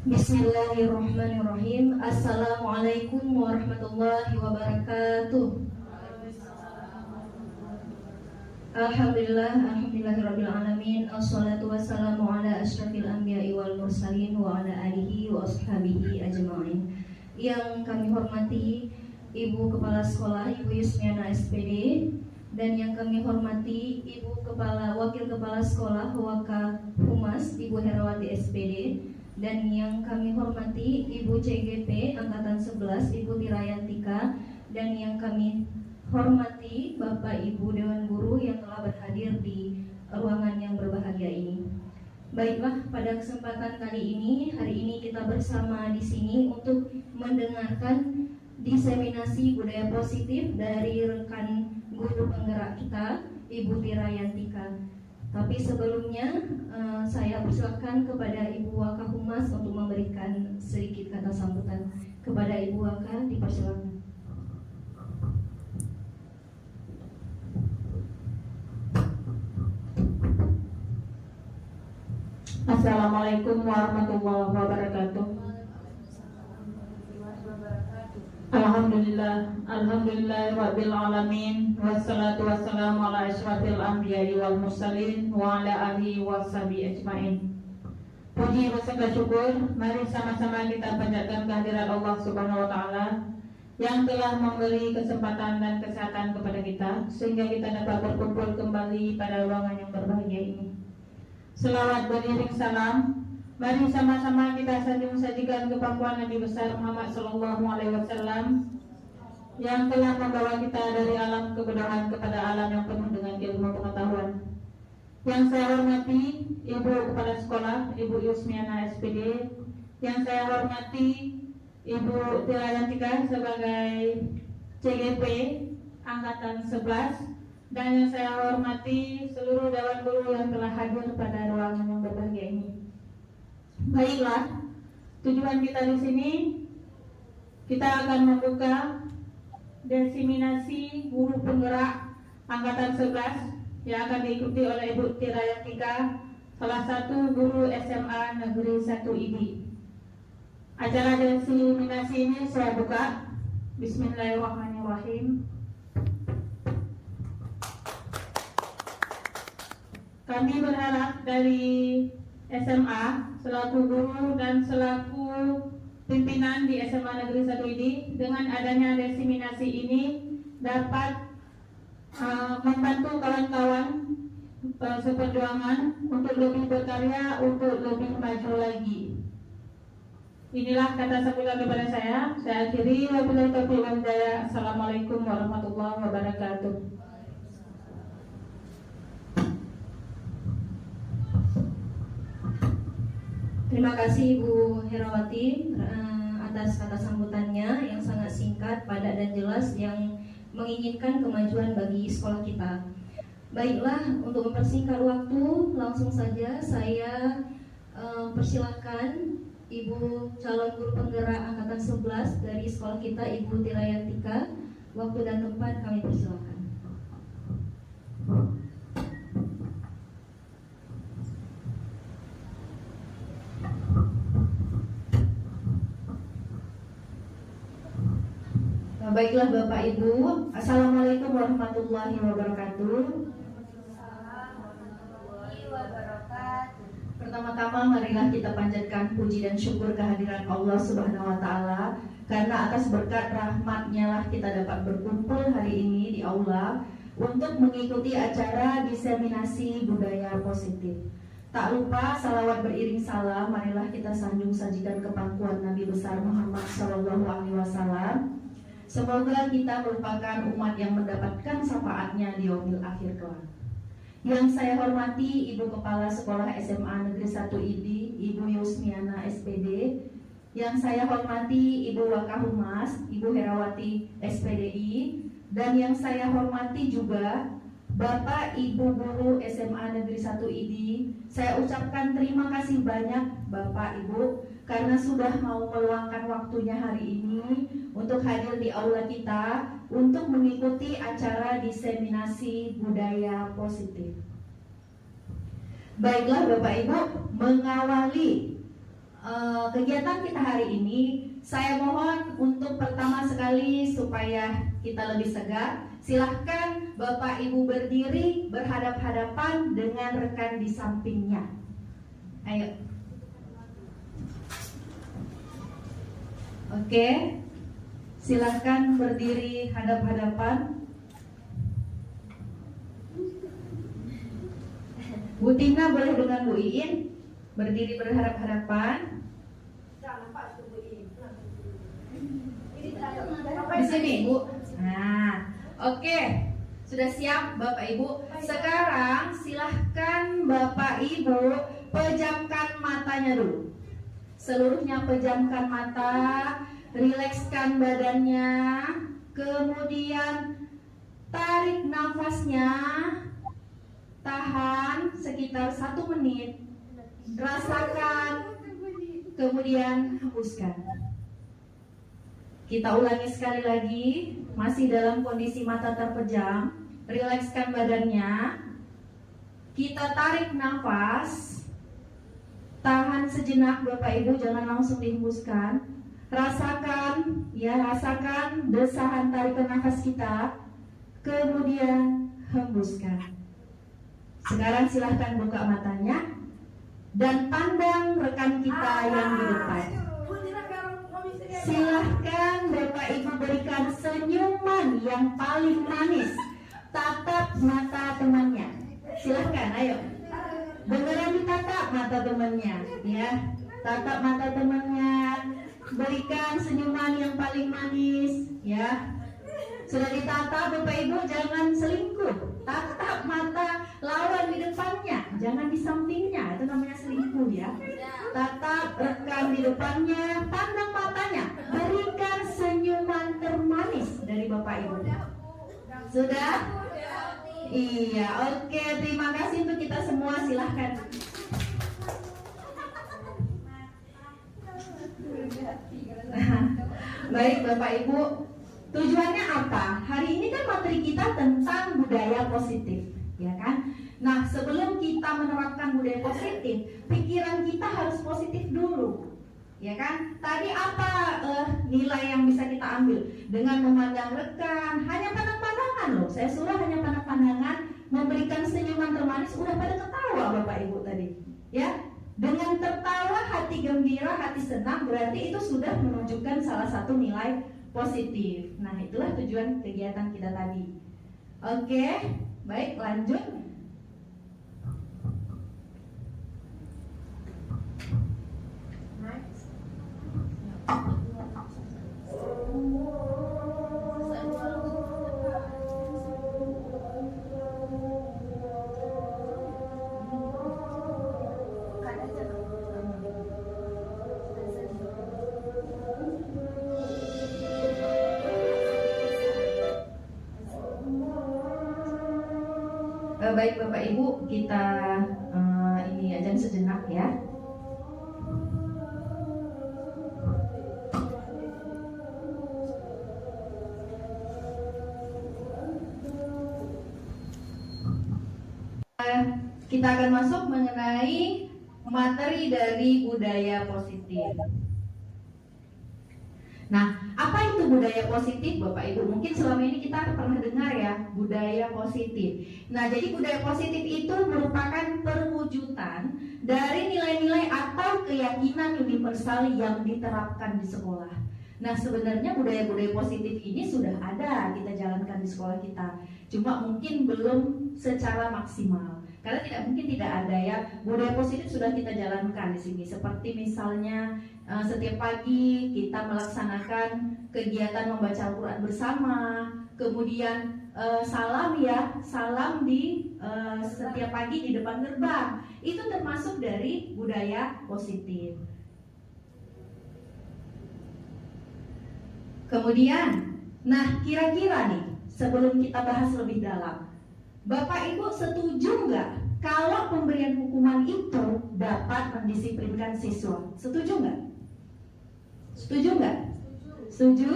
Bismillahirrahmanirrahim. Assalamualaikum warahmatullahi wabarakatuh. Alhamdulillahirabbil alamin. Assalatu wassalamu ala asyrafil anbiya'i wal mursalin wa ala alihi wa ashabihi ajma'in. Yang kami hormati Ibu Kepala Sekolah Ibu Yusmiana SPD, dan yang kami hormati Wakil Kepala Sekolah Waka Humas Ibu Herawati SPD, dan yang kami hormati Ibu CGP Angkatan 11 Ibu Tirayantika, dan yang kami hormati Bapak Ibu Dewan Guru yang telah berhadir di ruangan yang berbahagia ini. Baiklah, pada kesempatan kali ini, hari ini kita bersama di sini untuk mendengarkan diseminasi budaya positif dari rekan guru penggerak kita, Ibu Tirayantika. Tapi sebelumnya saya persilakan kepada Ibu Waka Humas untuk memberikan sedikit kata sambutan. Kepada Ibu Waka, dipersilakan. Assalamualaikum warahmatullahi wabarakatuh. Alhamdulillah alamin, wassalatu wassalamu ala asyrafil anbiya'i wal mursalin wa ala alihi washabihi ajmain. Puji beserta syukur, mari sama-sama kita panjatkan kehadirat Allah Subhanahu wa taala yang telah memberi kesempatan dan kesehatan kepada kita sehingga kita dapat berkumpul kembali pada ruangan yang berbahagia ini. Selawat beriring salam, mari sama-sama kita sajikan kepangkuan Nabi besar Muhammad sallallahu alaihi wasallam yang telah membawa kita dari alam kebodohan kepada alam yang penuh dengan ilmu pengetahuan. Yang saya hormati Ibu Kepala Sekolah Ibu Yusmiana SPD, yang saya hormati Ibu Tirayantika sebagai CGP Angkatan 11, dan yang saya hormati seluruh Dewan Guru yang telah hadir pada ruangan yang berbahagia ini. Baiklah, tujuan kita di sini, kita akan membuka diseminasi guru penggerak Angkatan 11 yang akan diikuti oleh Ibu Tirayantika, salah satu guru SMA Negeri 1 ID. Acara diseminasi ini saya buka. Bismillahirrahmanirrahim. Kami berharap dari SMA selaku guru dan selaku pimpinan di SMA Negeri 1 ini, dengan adanya diseminasi ini dapat membantu kawan-kawan seperjuangan untuk lebih berkarya, untuk lebih maju lagi. Inilah kata sambutan kepada saya. Saya akhiri, wabillahi taufiq wal hidayah. Assalamualaikum warahmatullahi wabarakatuh. Terima kasih Ibu Herawati atas kata sambutannya yang sangat singkat, padat dan jelas, yang menginginkan kemajuan bagi sekolah kita. Baiklah, untuk mempersingkat waktu, langsung saja saya persilahkan Ibu calon guru penggerak Angkatan 11 dari sekolah kita, Ibu Tirayantika. Waktu dan tempat kami persilahkan. Baiklah Bapak Ibu, Assalamualaikum warahmatullahi wabarakatuh. Pertama-tama marilah kita panjatkan puji dan syukur kehadiran Allah Subhanahu wa taala, karena atas berkat rahmat-Nya lah kita dapat berkumpul hari ini di aula untuk mengikuti acara diseminasi budaya positif. Tak lupa salawat beriring salam, marilah kita sanjung sajikan kepangkuan Nabi besar Muhammad sallallahu alaihi wasallam. Semoga kita merupakan umat yang mendapatkan syafaatnya di yaumil akhir kelak. Yang saya hormati Ibu Kepala Sekolah SMA Negeri 1 ID, Ibu Yusmiana SPD. Yang saya hormati Ibu Waka Humas, Ibu Herawati SPDI. Dan yang saya hormati juga Bapak Ibu Guru SMA Negeri 1 ID. Saya ucapkan terima kasih banyak Bapak Ibu karena sudah mau meluangkan waktunya hari ini untuk hadir di aula kita untuk mengikuti acara diseminasi budaya positif. Baiklah Bapak Ibu, mengawali kegiatan kita hari ini, saya mohon untuk pertama sekali supaya kita lebih segar, silahkan Bapak Ibu berdiri berhadap-hadapan dengan rekan di sampingnya. Ayo. Oke, silahkan berdiri hadap-hadapan. Bu Tina boleh dengan Bu Iin berdiri berhadap-hadapan. Di sini, Bu. Nah, oke. Sudah siap Bapak Ibu? Sekarang silahkan Bapak Ibu pejamkan matanya dulu. Seluruhnya pejamkan mata, rilekskan badannya, kemudian tarik nafasnya, tahan sekitar 1 menit, rasakan, kemudian hembuskan. Kita ulangi sekali lagi, masih dalam kondisi mata terpejam, rilekskan badannya, kita tarik nafas, tahan sejenak Bapak Ibu, jangan langsung dihembuskan. Rasakan, ya rasakan desahan tarikan nafas kita, kemudian hembuskan. Sekarang silahkan buka matanya dan pandang rekan kita yang di depan. Silahkan Bapak Ibu berikan senyuman yang paling manis. Tatap mata temannya. Silahkan, ayo. Beneran ditatap mata temannya, ya. Tatap mata temannya. Berikan senyuman yang paling manis, ya. Sudah ditatap Bapak Ibu, jangan selingkuh. Tatap mata lawan di depannya, jangan di sampingnya. Itu namanya selingkuh, ya. Tatap rekan di depannya, pandang matanya, berikan senyuman termanis dari Bapak Ibu. Sudah? Iya, oke. Terima kasih untuk kita semua. Silahkan. Baik Bapak Ibu, tujuannya apa? Hari ini kan materi kita tentang budaya positif, ya kan? Nah, sebelum kita menerapkan budaya positif, pikiran kita harus positif dulu, ya kan? Tadi apa nilai yang bisa kita ambil? Dengan memandang rekan, hanya pandang-pandangan loh. Saya suruh hanya pandang-pandangan, memberikan senyuman termanis, udah pada ketawa Bapak Ibu tadi, ya? Dengan tertawa, hati gembira, hati senang, berarti itu sudah menunjukkan salah satu nilai positif. Nah, itulah tujuan kegiatan kita tadi. Oke, baik, lanjut. Baik Bapak Ibu, kita ini azan sejenak ya. Kita akan masuk mengenai materi dari budaya positif. Nah, apa itu budaya positif Bapak Ibu? Mungkin selama ini kita pernah dengar ya, budaya positif. Nah, jadi budaya positif itu merupakan perwujudan dari nilai-nilai atau keyakinan universal yang diterapkan di sekolah. Nah, sebenarnya budaya-budaya positif ini sudah ada kita jalankan di sekolah kita. Cuma mungkin belum secara maksimal. Karena tidak mungkin tidak ada ya, budaya positif sudah kita jalankan di sini. Seperti misalnya setiap pagi kita melaksanakan kegiatan membaca Al-Quran bersama, kemudian salam ya, salam di setiap pagi di depan gerbang. Itu termasuk dari budaya positif. Kemudian, nah kira-kira nih sebelum kita bahas lebih dalam, Bapak Ibu setuju nggak kalau pemberian hukuman itu dapat mendisiplinkan siswa? Setuju nggak? Setuju nggak? Setuju?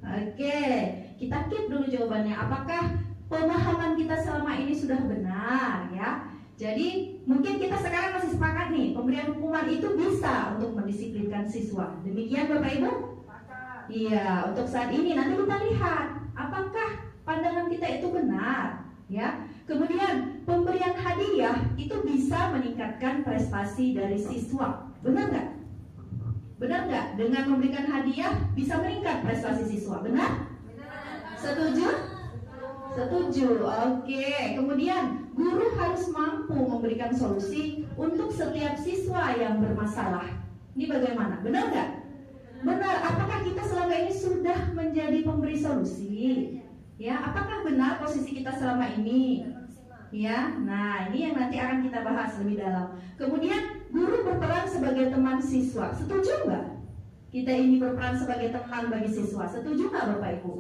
Oke, kita keep dulu jawabannya. Apakah pemahaman kita selama ini sudah benar ya? Jadi mungkin kita sekarang masih sepakat nih, pemberian pemberian hukuman itu bisa untuk mendisiplinkan siswa. Demikian Bapak Ibu? Iya, untuk saat ini nanti kita lihat apakah pandangan kita itu benar, ya. Kemudian pemberian hadiah itu bisa meningkatkan prestasi dari siswa. Benar nggak? Benar nggak? Dengan memberikan hadiah bisa meningkat prestasi siswa. Benar? Setuju? Setuju. Oke. Kemudian guru harus mampu memberikan solusi untuk setiap siswa yang bermasalah. Ini bagaimana? Benar nggak? Benar. Apakah kita selama ini sudah menjadi pemberi solusi? Ya, apakah benar posisi kita selama ini? Ya, nah ini yang nanti akan kita bahas lebih dalam. Kemudian guru berperan sebagai teman siswa. Setuju nggak? Kita ini berperan sebagai teman bagi siswa. Setuju nggak Bapak Ibu?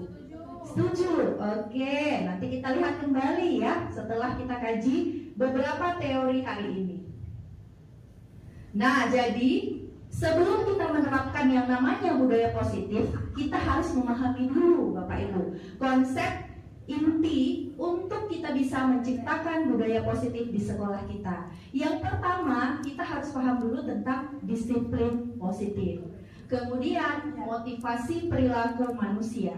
Setuju. Oke, nanti kita lihat kembali ya setelah kita kaji beberapa teori hari ini. Nah, jadi sebelum kita menerapkan yang namanya budaya positif, kita harus memahami dulu Bapak Ibu konsep inti untuk kita bisa menciptakan budaya positif di sekolah kita. Yang pertama, kita harus paham dulu tentang disiplin positif. Kemudian motivasi perilaku manusia,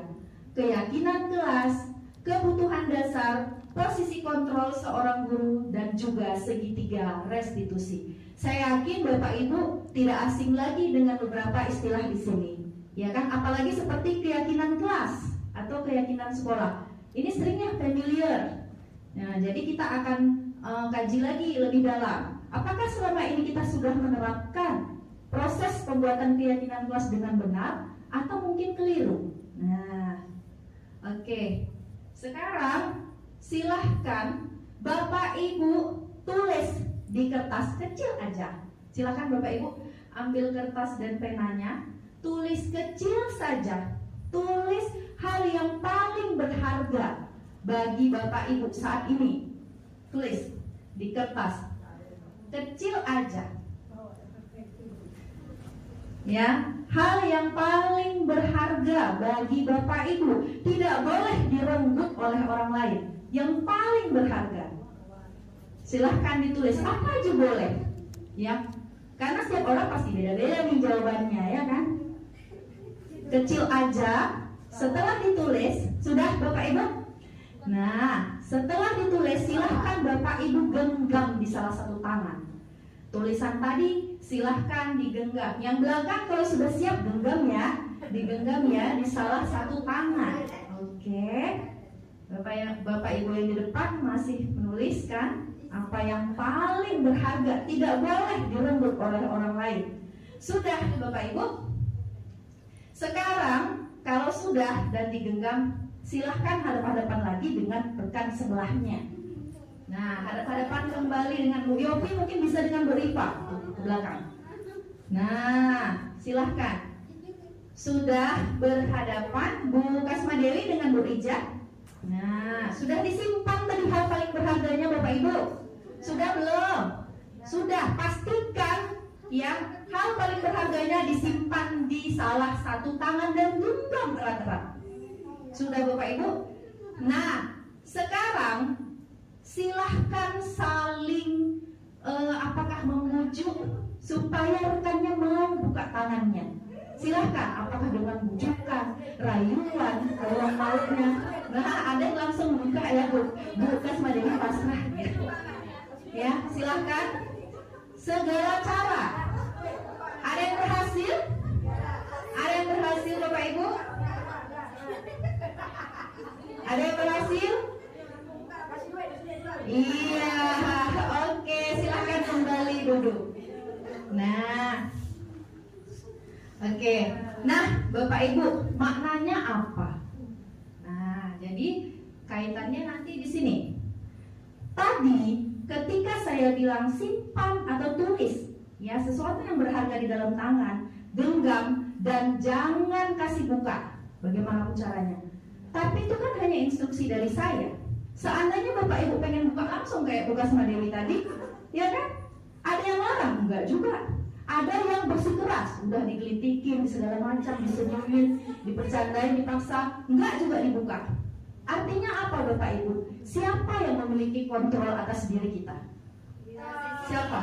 keyakinan kelas, kebutuhan dasar, posisi kontrol seorang guru, dan juga segitiga restitusi. Saya yakin Bapak Ibu tidak asing lagi dengan beberapa istilah di sini, ya kan? Apalagi seperti keyakinan kelas atau keyakinan sekolah. Ini seringnya familiar. Nah, jadi kita akan kaji lagi lebih dalam. Apakah selama ini kita sudah menerapkan proses pembuatan keyakinan kelas dengan benar atau mungkin keliru? Nah, oke. Sekarang silahkan Bapak Ibu tulis di kertas kecil aja. Silahkan Bapak Ibu ambil kertas dan penanya, tulis kecil saja. Tulis hal yang paling berharga bagi Bapak Ibu saat ini. Tulis di kertas kecil aja. Ya, hal yang paling berharga bagi Bapak Ibu tidak boleh direnggut oleh orang lain. Yang paling berharga. Silahkan ditulis apa aja boleh, ya. Karena setiap orang pasti beda-beda nih jawabannya, ya kan? Kecil aja. Setelah ditulis, sudah Bapak Ibu? Nah, setelah ditulis silahkan Bapak Ibu genggam di salah satu tangan. Tulisan tadi silahkan digenggam. Yang belakang kalau sudah siap genggam ya, digenggam ya di salah satu tangan. Oke. Bapak Ibu yang di depan masih menuliskan apa yang paling berharga tidak boleh direnggut oleh orang lain. Sudah Bapak Ibu? Sekarang kalau sudah dan digenggam, silahkan hadap-hadapan lagi dengan rekan sebelahnya. Nah, hadap-hadapan kembali dengan Bu Yopi, mungkin bisa dengan Bu Rifa ke belakang. Nah, silahkan. Sudah berhadapan Bu Kasmadewi dengan Bu Ija. Nah, sudah disimpan tadi hal paling berharganya Bapak Ibu? Sudah belum? Sudah, pastikan ya hal paling berharganya disimpan di salah satu tangan dan genggam erat-erat. Sudah Bapak Ibu? Nah, sekarang silahkan saling apakah memujuk supaya rekannya mau buka tangannya. Silahkan, apakah dengan bujukan, rayuan, kalau maunya. Nah, ada yang langsung buka ya Bu Kasmadewi pasrah gitu. Ya, silahkan. Segala cara. Ada yang berhasil? Ada yang berhasil Bapak Ibu? Ada yang berhasil? Iya, oke, silahkan kembali duduk. Nah, oke. Nah, Bapak Ibu, maknanya apa? Nah, jadi kaitannya nanti di sini. Tadi ketika saya bilang simpan atau tulis, ya sesuatu yang berharga di dalam tangan, genggam dan jangan kasih buka. Bagaimana caranya? Tapi itu kan hanya instruksi dari saya. Seandainya Bapak Ibu pengen buka langsung kayak Bu Kasmadewi tadi, ya kan? Ada yang larang? Enggak juga. Ada yang bersikeras, udah digelitikin segala macam, disenyumin, dipercandain, dipaksa, enggak juga dibuka. Artinya apa Bapak Ibu? Siapa yang memiliki kontrol atas diri kita? Siapa?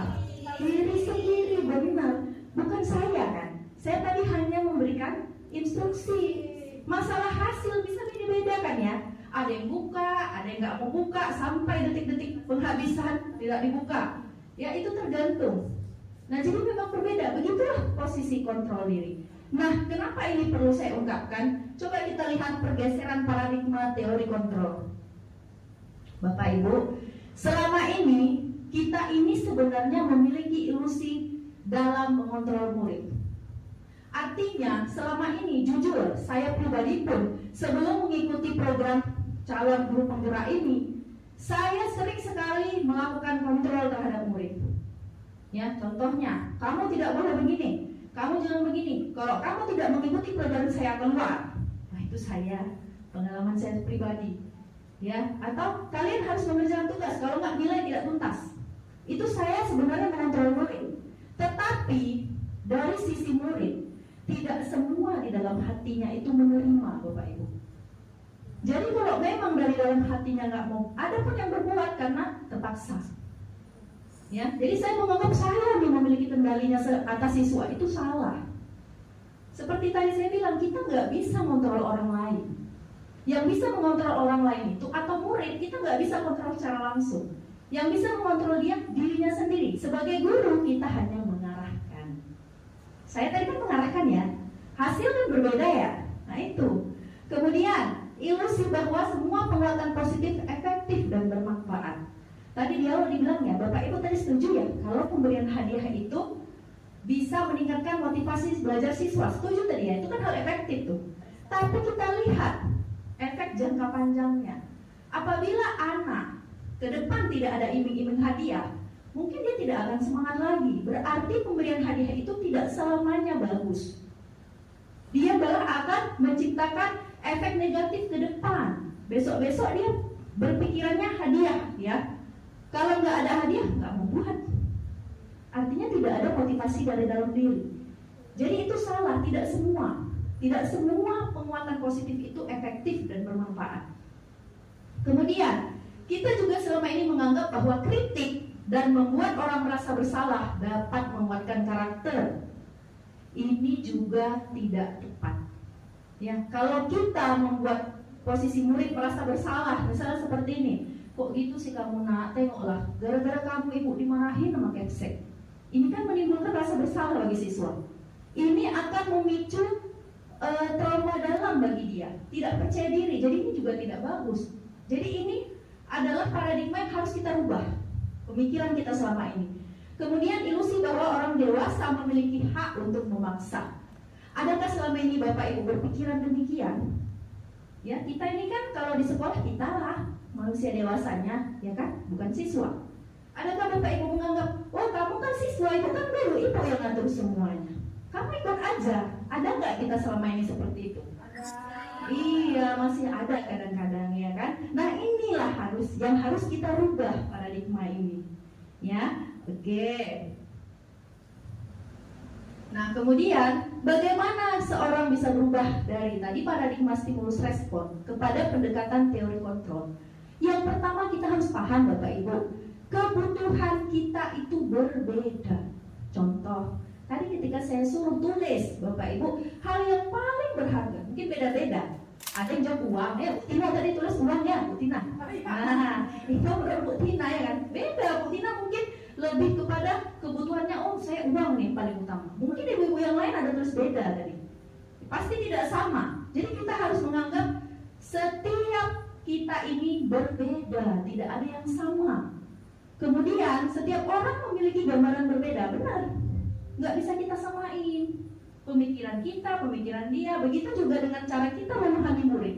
diri sendiri, benar. Bukan saya kan. Saya tadi hanya memberikan instruksi. Masalah hasil bisa dibedakan ya. Ada yang buka, ada yang nggak mau buka sampai detik-detik penghabisan tidak dibuka. Ya itu tergantung. Nah jadi memang berbeda. Begitulah posisi kontrol diri. Nah kenapa ini perlu saya ungkapkan? Coba kita lihat pergeseran paradigma teori kontrol. Bapak Ibu, selama ini kita ini sebenarnya memiliki ilusi dalam mengontrol murid. Artinya selama ini jujur saya pribadi pun sebelum mengikuti program calon guru penggerak ini, saya sering sekali melakukan kontrol terhadap murid. Ya, contohnya, kamu tidak boleh begini, kamu jangan begini. Kalau kamu tidak mengikuti pelajaran saya keluar. Nah itu saya, pengalaman saya pribadi. Ya, atau kalian harus mengerjakan tugas, kalau nggak nilai tidak tuntas. Itu saya sebenarnya mengontrol murid. Tetapi dari sisi murid, tidak semua di dalam hatinya itu menerima, Bapak Ibu. Jadi kalau memang dari dalam hatinya nggak mau, ada pun yang berbuat karena terpaksa. Ya, jadi saya menganggap saya yang memiliki kendalinya atas siswa itu salah. Seperti tadi saya bilang, kita nggak bisa mengontrol orang lain. Yang bisa mengontrol orang lain itu atau murid, kita nggak bisa kontrol secara langsung. Yang bisa mengontrol dia dirinya sendiri. Sebagai guru kita hanya mengarahkan. Saya tadi kan mengarahkan ya, hasil kan berbeda ya. Nah itu. Kemudian ilusi bahwa semua penguatan positif efektif dan bermanfaat. Tadi dia dibilang ya, Bapak Ibu tadi setuju ya, kalau pemberian hadiah itu bisa meningkatkan motivasi belajar siswa. Setuju tadi ya, itu kan hal efektif tuh. Tapi kita lihat efek jangka panjangnya. Apabila anak ke depan tidak ada iming-iming hadiah, mungkin dia tidak akan semangat lagi. Berarti pemberian hadiah itu tidak selamanya bagus. Dia malah akan menciptakan efek negatif ke depan. Besok-besok dia berpikirannya hadiah ya. Kalau nggak ada hadiah, nggak mau buat. Artinya tidak ada motivasi dari dalam diri. Jadi itu salah, tidak semua. Tidak semua penguatan positif itu efektif dan bermanfaat. Kemudian, kita juga selama ini menganggap bahwa kritik dan membuat orang merasa bersalah dapat menguatkan karakter. Ini juga tidak tepat. Ya, kalau kita membuat posisi murid merasa bersalah, misalnya seperti ini, kok gitu sih kamu nak, tengoklah, gara-gara kamu ibu dimarahin sama Kepsek. Ini kan menimbulkan rasa bersalah bagi siswa. Ini akan memicu trauma dalam bagi dia, tidak percaya diri. Jadi ini juga tidak bagus. Jadi ini adalah paradigma yang harus kita rubah, pemikiran kita selama ini. Kemudian ilusi bahwa orang dewasa memiliki hak untuk memaksa. Adakah selama ini Bapak Ibu berpikiran demikian? Ya, kita ini kan kalau di sekolah kita lah manusia dewasanya, ya kan, bukan siswa. Adakah Bapak Ibu menganggap, oh kamu kan siswa, itu kan guru, ibu yang ngatur semuanya. Kamu ikut aja. Ada nggak kita selama ini seperti itu? Ada. Iya, masih ada kadang-kadang ya kan. Nah inilah yang harus kita rubah paradigma ini. Ya, oke. Nah kemudian bagaimana seorang bisa berubah dari tadi paradigma stimulus respon kepada pendekatan teori kontrol? Yang pertama kita harus paham Bapak Ibu, kebutuhan kita itu berbeda. Contoh, tadi ketika saya suruh tulis Bapak Ibu hal yang paling berharga, mungkin beda-beda. Ada yang jawab uang, ya Bu Tina tadi tulis uang ya Bu Tina. Nah, itu menurut Bu Tina ya kan. Beda, Bu Tina mungkin lebih kepada kebutuhannya, oh saya uang nih paling utama. Mungkin ibu-ibu yang lain ada tulis beda tadi. Pasti tidak sama. Jadi kita harus menganggap setiap kita ini berbeda, tidak ada yang sama. Kemudian setiap orang memiliki gambaran berbeda, benar. Nggak bisa kita samain. Pemikiran kita, pemikiran dia. Begitu juga dengan cara kita memahami murid.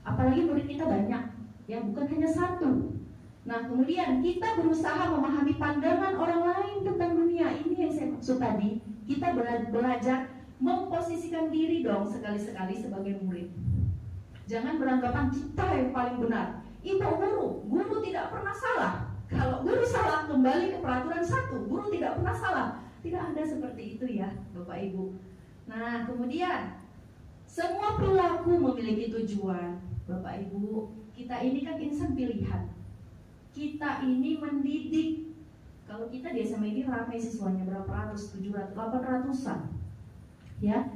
Apalagi murid kita banyak, ya bukan hanya satu. Nah kemudian kita berusaha memahami pandangan orang lain tentang dunia. Ini yang saya maksud tadi. Kita belajar memposisikan diri dong sekali-sekali sebagai murid. Jangan beranggapan kita yang paling benar. Ibu guru tidak pernah salah. Kalau guru salah, kembali ke peraturan 1. Guru tidak pernah salah. Tidak ada seperti itu ya Bapak Ibu. Nah kemudian semua perilaku memiliki tujuan. Bapak Ibu, kita ini kan insan pilihan. Kita ini mendidik. Kalau kita di SMA ini ramai siswanya berapa ratus, 700, 800-an. Ya.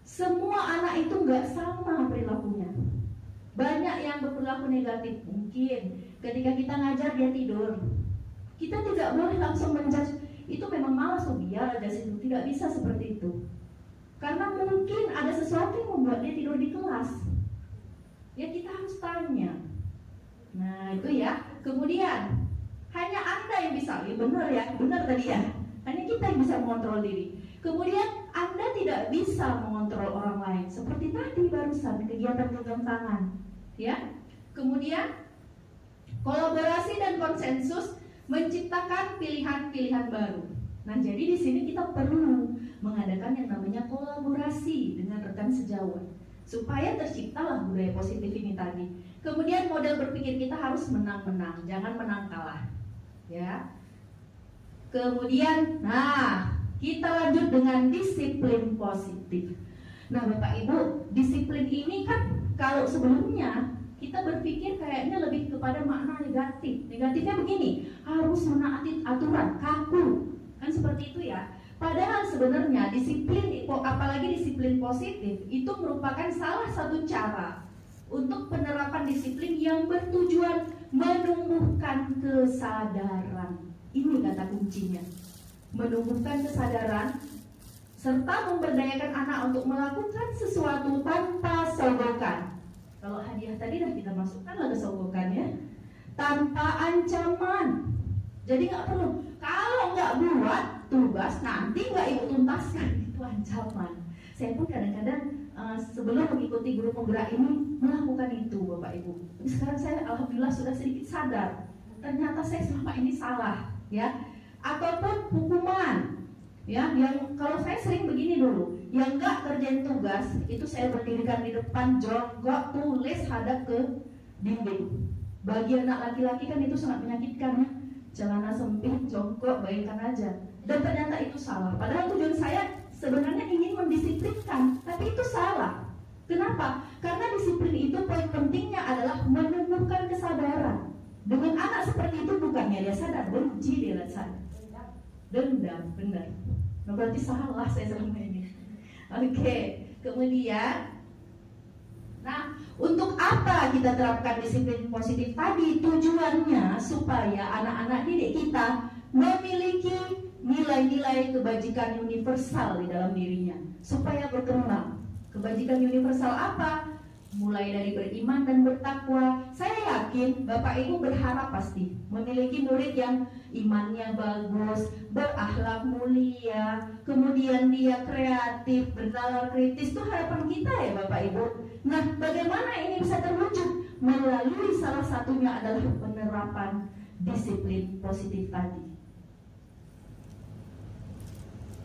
Semua anak itu nggak sama perilakunya. Banyak yang berperilaku negatif. Mungkin ketika kita ngajar dia tidur. Kita tidak boleh langsung menjudge, itu memang malas, oh biar aja situ. Tidak bisa seperti itu. Karena mungkin ada sesuatu yang membuat dia tidur di kelas. Ya kita harus tanya. Nah itu ya. Kemudian hanya Anda yang bisa, ya benar ya, benar tadi ya. Hanya kita yang bisa mengontrol diri. Kemudian Anda tidak bisa mengontrol orang lain. Seperti tadi barusan kegiatan genggam tangan, ya. Kemudian kolaborasi dan konsensus menciptakan pilihan-pilihan baru. Nah, jadi di sini kita perlu mengadakan yang namanya kolaborasi dengan rekan sejawat supaya terciptalah budaya positif ini tadi. Kemudian model berpikir kita harus menang-menang, jangan menang kalah. Ya. Kemudian, kita lanjut dengan disiplin positif. Nah, Bapak Ibu, disiplin ini kan kalau sebelumnya kita berpikir kayaknya lebih kepada makna negatif. Negatifnya begini, harus menaati aturan, kaku. Kan seperti itu ya. Padahal sebenarnya disiplin, apalagi disiplin positif, itu merupakan salah satu cara untuk penerapan disiplin yang bertujuan menumbuhkan kesadaran. Ini kata kuncinya. Menumbuhkan kesadaran serta memberdayakan anak untuk melakukan sesuatu tanpa sogokan. Kalau hadiah tadi dah kita masukkanlah ke sogokan ya. Tanpa ancaman. Jadi nggak perlu. Kalau nggak buat tugas nanti nggak ibu tuntaskan, itu ancaman. Saya pun kadang-kadang sebelum mengikuti guru penggerak ini melakukan itu Bapak Ibu. Tapi sekarang saya alhamdulillah sudah sedikit sadar. Ternyata saya selama ini salah, ya. Ataupun hukuman, ya. Yang kalau saya sering begini dulu, yang nggak kerjain tugas itu saya berdirikan di depan jongkok tulis hadap ke dinding. Bagi anak laki-laki kan itu sangat menyakitkan ya. Celana sempit, jongkok, bayangkan aja. Dan ternyata itu salah. Padahal tujuan saya sebenarnya ingin mendisiplinkan, tapi itu salah. Kenapa? Karena disiplin itu poin pentingnya adalah menumbuhkan kesadaran. Dengan anak seperti itu bukannya dia sadar, benci dia sadar. Dendam, benar. Nah, berarti salah saya selama ini. Oke, kemudian untuk apa kita terapkan disiplin positif tadi? Tujuannya supaya anak-anak didik kita memiliki nilai-nilai kebajikan universal di dalam dirinya supaya berkembang. Kebajikan universal apa? Mulai dari beriman dan bertakwa. Saya yakin Bapak Ibu berharap pasti memiliki murid yang imannya bagus, berakhlak mulia, kemudian dia kreatif, bernalar kritis. Itu harapan kita ya Bapak Ibu. Nah, bagaimana ini bisa terwujud? Melalui salah satunya adalah penerapan disiplin positif tadi.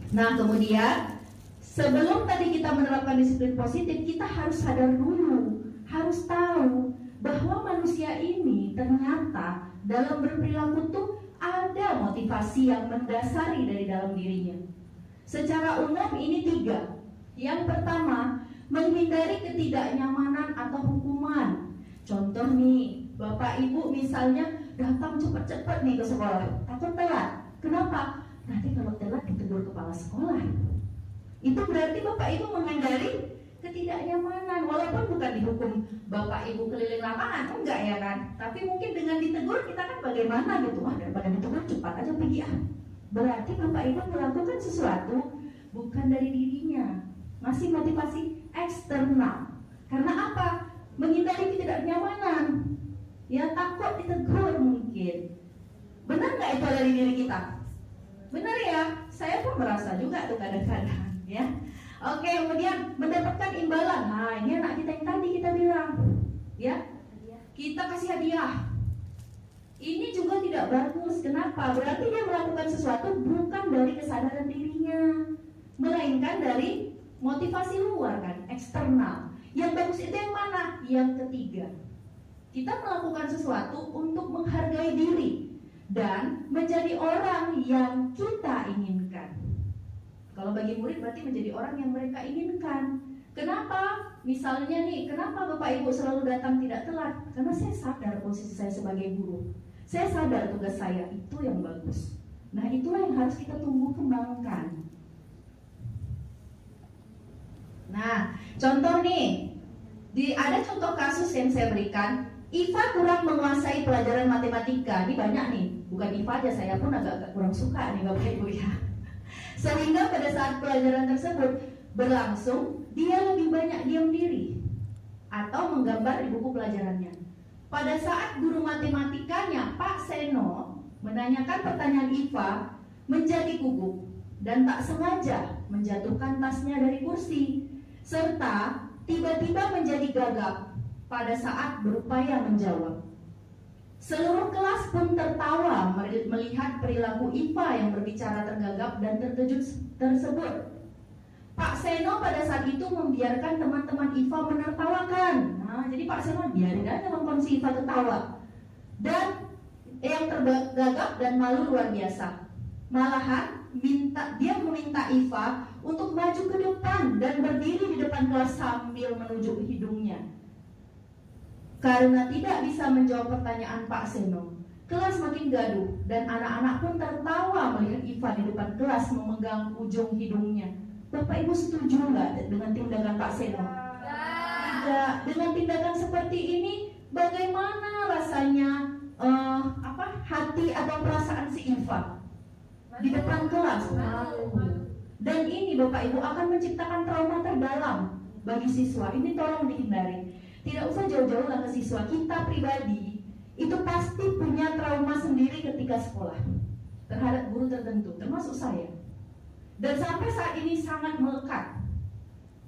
Nah, kemudian sebelum tadi kita menerapkan disiplin positif, kita harus sadar dulu, harus tahu bahwa manusia ini ternyata dalam berperilaku tuh ada motivasi yang mendasari dari dalam dirinya. Secara umum ini 3. Yang pertama, menghindari ketidaknyamanan atau hukuman. Contoh nih, Bapak Ibu misalnya datang cepat-cepat nih ke sekolah, takut telat. Kenapa? Nanti kalau telat ditegur kepala sekolah. Itu berarti Bapak Ibu menghindari ketidaknyamanan. Walaupun bukan dihukum Bapak Ibu keliling lapangan, enggak ya kan? Tapi mungkin dengan ditegur kita kan bagaimana gitu. Daripada ditegur cepat aja pergi ah. Berarti Bapak Ibu melakukan sesuatu bukan dari dirinya, masih motivasi eksternal. Karena apa? Menghindari ketidaknyamanan. Ya takut ditegur mungkin. Benar nggak itu dari diri kita? Benar ya, saya pun merasa juga tuh kadang-kadang ya. Oke, kemudian mendapatkan imbalan. Nah, ini anak kita yang tadi kita bilang, ya, kita kasih hadiah. Ini juga tidak bagus. Kenapa? Berarti dia melakukan sesuatu bukan dari kesadaran dirinya, melainkan dari motivasi luar kan, eksternal. Yang bagus itu yang mana? Yang ketiga, kita melakukan sesuatu untuk menghargai diri dan menjadi orang yang kita inginkan. Kalau bagi murid berarti menjadi orang yang mereka inginkan. Kenapa? Misalnya nih, kenapa Bapak Ibu selalu datang tidak telat? Karena saya sadar posisi saya sebagai guru. Saya sadar tugas saya itu yang bagus. Nah, itulah yang harus kita tumbuh kembangkan. Nah, contoh nih, ada contoh kasus yang saya berikan. Iva kurang menguasai pelajaran matematika. Ini banyak nih, bukan Iva aja, saya pun agak kurang suka nih Bapak Ibu ya. Sehingga pada saat pelajaran tersebut berlangsung, dia lebih banyak diam diri atau menggambar di buku pelajarannya. Pada saat guru matematikanya Pak Seno menanyakan pertanyaan Iva, menjadi gugup dan tak sengaja menjatuhkan tasnya dari kursi, serta tiba-tiba menjadi gagap pada saat berupaya menjawab. Seluruh kelas pun tertawa melihat perilaku Iva yang berbicara tergagap dan terkejut tersebut. Pak Seno pada saat itu membiarkan teman-teman Iva menertawakan. Nah, jadi Pak Seno biarin aja nonton si Iva tertawa. Dan yang tergagap dan malu luar biasa. Malahan dia meminta Iva untuk maju ke depan dan berdiri di depan kelas sambil menunjuk hidungnya. Karena tidak bisa menjawab pertanyaan Pak Seno, kelas makin gaduh dan anak-anak pun tertawa melihat Iva di depan kelas memegang ujung hidungnya. Bapak Ibu setuju nggak dengan tindakan Pak Seno? Tidak. Dengan tindakan seperti ini, bagaimana rasanya hati atau perasaan si Iva di depan kelas? Dan ini Bapak Ibu akan menciptakan trauma terdalam bagi siswa. Ini tolong dihindari. Tidak usah jauh-jauh lah ke siswa. Kita pribadi itu pasti punya trauma sendiri ketika sekolah terhadap guru tertentu, termasuk saya. Dan sampai saat ini sangat melekat.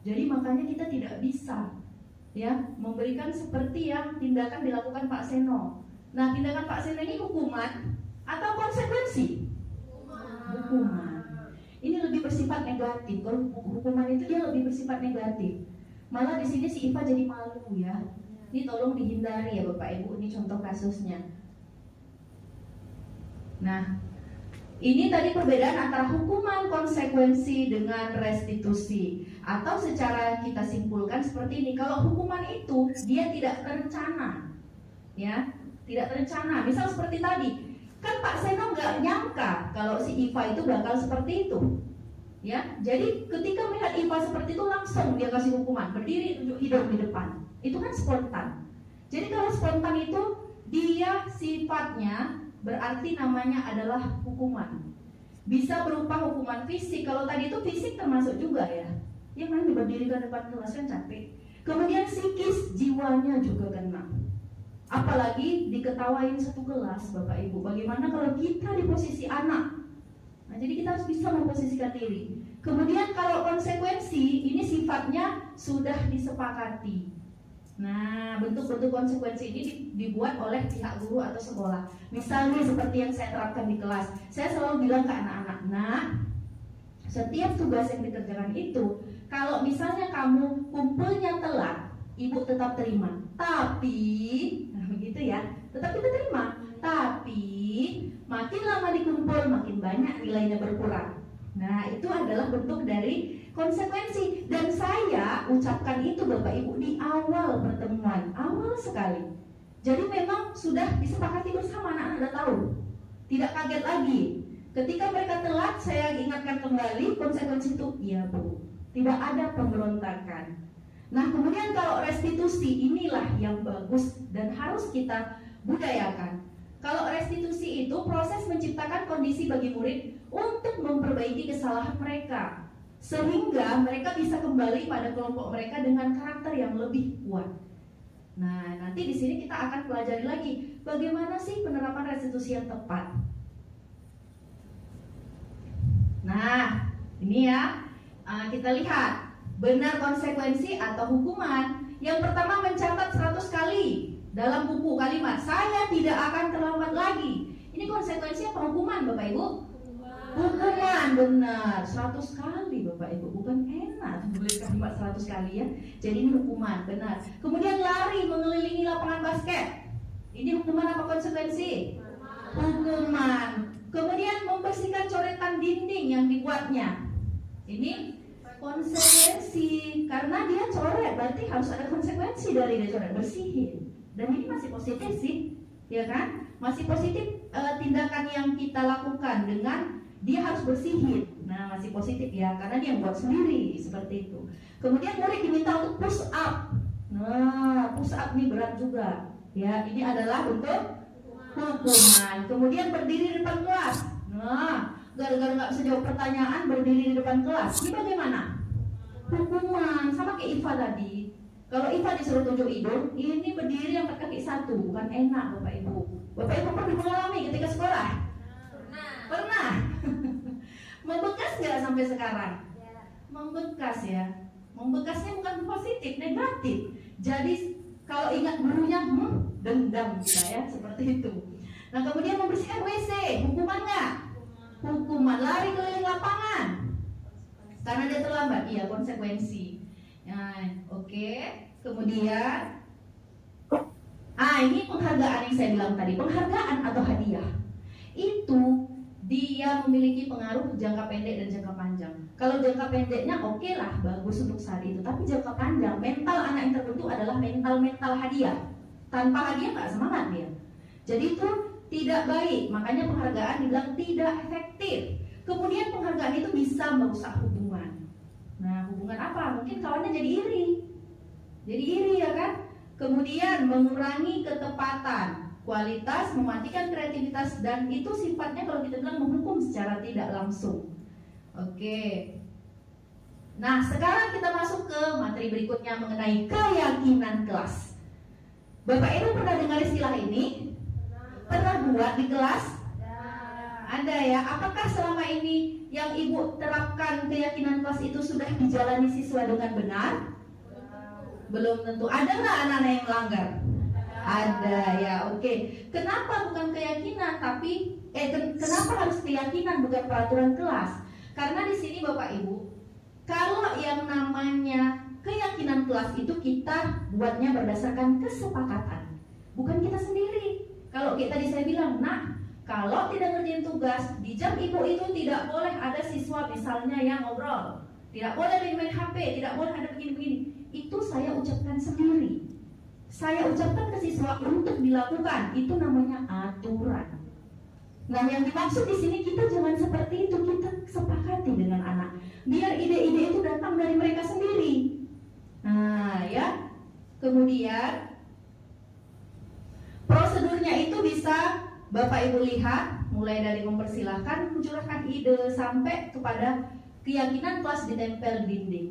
Jadi makanya kita tidak bisa ya memberikan seperti yang tindakan dilakukan Pak Seno. Nah, tindakan Pak Seno ini hukuman atau konsekuensi? Hukuman. Ini lebih bersifat negatif. Kalau hukuman itu dia lebih bersifat negatif. Malah di sini si Iva jadi malu ya. Ini tolong dihindari ya Bapak Ibu. Ini contoh kasusnya. Nah, ini tadi perbedaan antara hukuman, konsekuensi dengan restitusi. Atau secara kita simpulkan seperti ini. Kalau hukuman itu dia tidak terencana, ya, tidak terencana. Misal seperti tadi, kan Pak Seno nggak nyangka kalau si Iva itu bakal seperti itu. Ya, jadi ketika melihat Iva seperti itu langsung dia kasih hukuman, berdiri tunjuk hidung di depan. Itu kan spontan. Jadi kalau spontan itu dia sifatnya berarti namanya adalah hukuman. Bisa berupa hukuman fisik. Kalau tadi itu fisik termasuk juga ya. Yang kan berdirikan depan kelas kan capek. Kemudian psikis, jiwanya juga kena. Apalagi diketawain satu kelas Bapak Ibu. Bagaimana kalau kita di posisi anak? Nah, jadi kita harus bisa memposisikan diri. Kemudian kalau konsekuensi, ini sifatnya sudah disepakati. Nah, bentuk-bentuk konsekuensi ini dibuat oleh pihak guru atau sekolah. Misalnya seperti yang saya terapkan di kelas. Saya selalu bilang ke anak-anak, nah, setiap tugas yang dikerjakan itu, kalau misalnya kamu kumpulnya telat, ibu tetap terima. Tapi, nah begitu ya, tetap kita terima. Tapi makin lama dikumpul, makin banyak nilainya berkurang. Nah, itu adalah bentuk dari konsekuensi. Dan saya ucapkan itu Bapak Ibu di awal pertemuan, awal sekali. Jadi memang sudah disepakati bersama, anak-anak sudah tahu. Tidak kaget lagi. Ketika mereka telat, saya ingatkan kembali konsekuensi itu, iya Bu, tidak ada pemberontakan. Nah, kemudian kalau restitusi, inilah yang bagus dan harus kita budayakan. Kalau restitusi itu proses menciptakan kondisi bagi murid untuk memperbaiki kesalahan mereka, sehingga mereka bisa kembali pada kelompok mereka dengan karakter yang lebih kuat. Nah, nanti di sini kita akan pelajari lagi bagaimana sih penerapan restitusi yang tepat. Nah, ini ya, kita lihat benar konsekuensi atau hukuman. Yang pertama mencatat 100 kali dalam buku kalimat, saya tidak akan terlambat lagi. Ini konsekuensi apa hukuman Bapak Ibu? Hukuman, benar, 100 kali Bapak Ibu. Bukan enak menulis kalimat 100 kali ya. Jadi ini hukuman, benar. Kemudian lari mengelilingi lapangan basket. Ini hukuman apa konsekuensi? Hukuman. Kemudian membersihkan coretan dinding yang dibuatnya. Ini konsekuensi. Karena dia coret, berarti harus ada konsekuensi dari dia coret, bersihin. Dan ini masih positif sih, ya kan? Masih positif tindakan yang kita lakukan dengan dia harus bersihin. Nah, masih positif ya, karena dia buat sendiri seperti itu. Kemudian murid diminta untuk push up. Nah, push up ini berat juga. Ya, ini adalah untuk hukuman. Kemudian berdiri di depan kelas. Nah, gara-gara nggak bisa jawab pertanyaan, berdiri di depan kelas. Ini bagaimana? Hukuman, sama kayak Iva tadi. Kalau Iva disuruh tunjuk hidung, ini berdiri angkat kaki satu, bukan enak Bapak Ibu. Bapak Ibu pernah mengalami ketika sekolah? Pernah. Membekas nggak sampai sekarang? Membekas ya. Membekasnya bukan positif, negatif. Jadi kalau ingat gurunya, dendam kita ya, seperti itu. Nah, kemudian membersihkan WC, hukuman nggak? Hukuman. Lari keliling lapangan karena dia terlambat, iya, konsekuensi. Nah, oke. Kemudian, ini penghargaan yang saya bilang tadi, penghargaan atau hadiah. Itu dia memiliki pengaruh jangka pendek dan jangka panjang. Kalau jangka pendeknya oke lah, bagus untuk saat itu. Tapi jangka panjang, mental anak yang terbentuk adalah mental hadiah. Tanpa hadiah nggak semangat dia. Jadi itu tidak baik. Makanya penghargaan dibilang tidak efektif. Kemudian penghargaan itu bisa merusak hubungan. Nah, hubungan apa? Mungkin kawannya jadi iri. Jadi iri ya kan? Kemudian mengurangi ketepatan, kualitas, mematikan kreativitas, dan itu sifatnya kalau kita bilang menghukum secara tidak langsung. Oke. Nah, sekarang kita masuk ke materi berikutnya mengenai keyakinan kelas. Bapak Ibu pernah dengar istilah ini? Pernah buat di kelas? Ada ya. Apakah selama ini yang Ibu terapkan keyakinan kelas itu sudah dijalani siswa dengan benar? Belum tentu. Ada nggak anak-anak yang melanggar? Ada ya, oke. Kenapa bukan keyakinan tapi kenapa harus keyakinan bukan peraturan kelas? Karena di sini Bapak Ibu, kalau yang namanya keyakinan kelas itu kita buatnya berdasarkan kesepakatan, bukan kita sendiri. Kalau kayak tadi saya bilang, kalau tidak ngerjain tugas di jam Ibu itu tidak boleh ada siswa misalnya yang ngobrol, tidak boleh ada yang main HP, tidak boleh ada begini-begini. Itu saya ucapkan sendiri. Saya ucapkan ke siswa untuk dilakukan, itu namanya aturan. Nah, yang dimaksud di sini kita jangan seperti itu, kita sepakati dengan anak. Biar ide-ide itu datang dari mereka sendiri. Nah, ya. Kemudian prosedurnya itu bisa Bapak Ibu lihat, mulai dari mempersilahkan, mencurahkan ide sampai kepada keyakinan kelas ditempel di dinding.